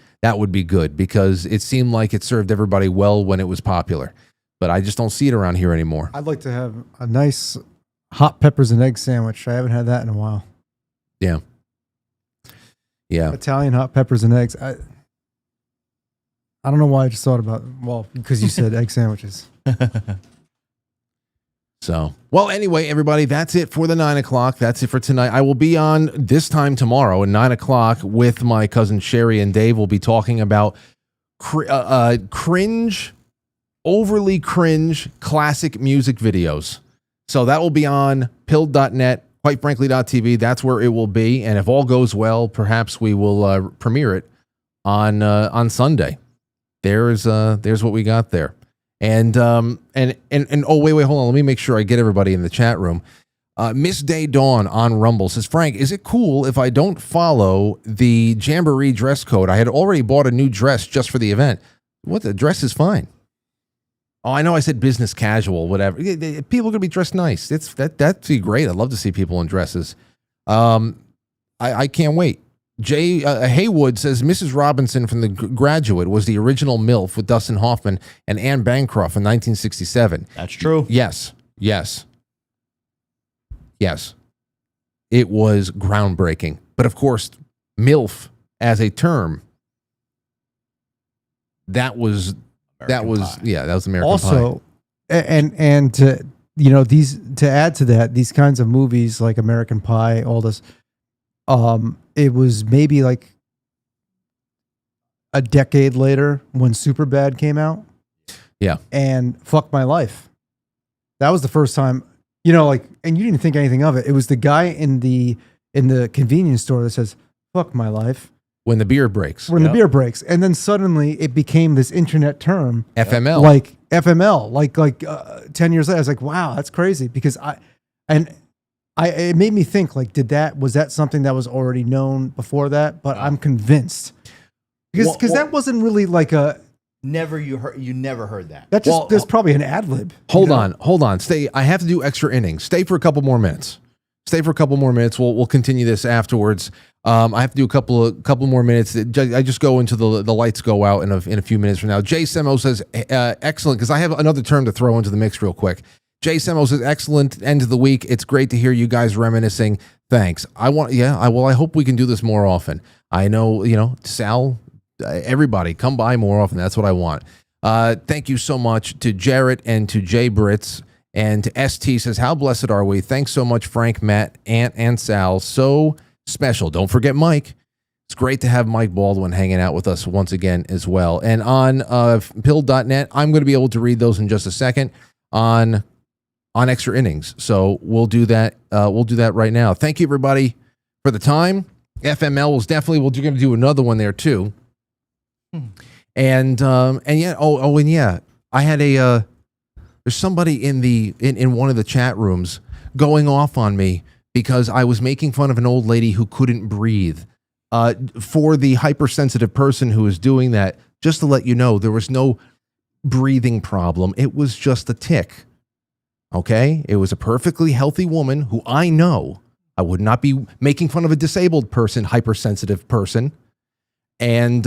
good, because it seemed like it served everybody well when it was popular. But I just don't see it around here anymore. I'd like to have a nice hot peppers and egg sandwich. I haven't had that in a while. Yeah. Italian hot peppers and eggs. I don't know why I just thought about, well, because you said egg sandwiches. So, well, anyway, everybody, that's it for the 9 o'clock. That's it for tonight. I will be on this time tomorrow at 9 o'clock with my cousin Sherry and Dave. We'll be talking about overly cringe classic music videos. So that will be on pilled.net, quitefrankly.tv. That's where it will be. And if all goes well, perhaps we will premiere it on Sunday. There's what we got there. And oh wait, hold on. Let me make sure I get everybody in the chat room. Miss Day Dawn on Rumble says, Frank, is it cool if I don't follow the Jamboree dress code? I had already bought a new dress just for the event. What, the dress is fine. Oh, I know I said business casual, whatever. People are gonna be dressed nice. That'd be great. I'd love to see people in dresses. I can't wait. Jay Haywood says Mrs. Robinson from The Graduate was the original MILF with Dustin Hoffman and Anne Bancroft in 1967. That's true. Yes. It was groundbreaking. But of course, MILF as a term, that was American also, Pie. And to add to that, these kinds of movies like American Pie, all this, it was maybe like a decade later when Superbad came out. Yeah. And Fuck My Life. That was the first time, and you didn't think anything of it. It was the guy in the convenience store that says, "Fuck my life." When the beer breaks. The beer breaks. And then suddenly it became this internet term. FML. Like FML. Like 10 years later, I was like, wow, that's crazy. Because it made me think, like, was that something that was already known before that? But I'm convinced. Because that wasn't really like a... You never heard that. There's probably an ad lib. Hold on. Stay. I have to do extra innings. Stay for a couple more minutes. We'll continue this afterwards. I have to do a couple more minutes. I just go into the lights go out in a few minutes from now. Jay Semo says excellent, because I have another term to throw into the mix real quick. Jay Semo says excellent end of the week. It's great to hear you guys reminiscing. Thanks. I hope we can do this more often. I know, Sal, everybody come by more often. That's what I want. Thank you so much to Jarrett and to Jay Britz. And to ST says, how blessed are we? Thanks so much, Frank, Matt, Ant, and Sal. So special. Don't forget Mike. It's great to have Mike Baldwin hanging out with us once again as well. And on pill.net, I'm going to be able to read those in just a second on extra innings. So we'll do that. We'll do that right now. Thank you, everybody, for the time. FML was definitely, we're going to do another one there too. And yeah, I had there's somebody in one of the chat rooms going off on me because I was making fun of an old lady who couldn't breathe. For the hypersensitive person who was doing that, just to let you know, there was no breathing problem. It was just a tick. Okay? It was a perfectly healthy woman who I know. I would not be making fun of a disabled person, hypersensitive person. And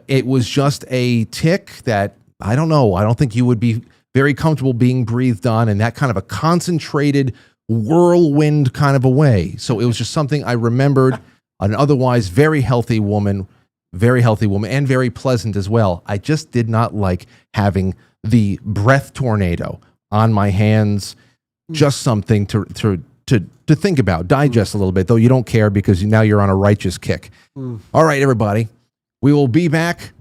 it was just a tick that, I don't know, I don't think you would be very comfortable being breathed on in that kind of a concentrated whirlwind kind of a way. So it was just something I remembered. An otherwise very healthy woman, and very pleasant as well. I just did not like having the breath tornado on my hands. Just something to think about, digest a little bit, though you don't care because now you're on a righteous kick. All right, everybody. We will be back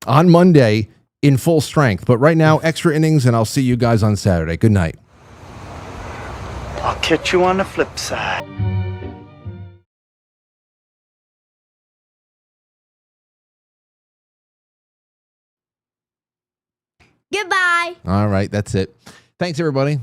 on Monday in full strength. But right now, extra innings, and I'll see you guys on Saturday. Good night. I'll catch you on the flip side. Goodbye. All right, that's it. Thanks, everybody.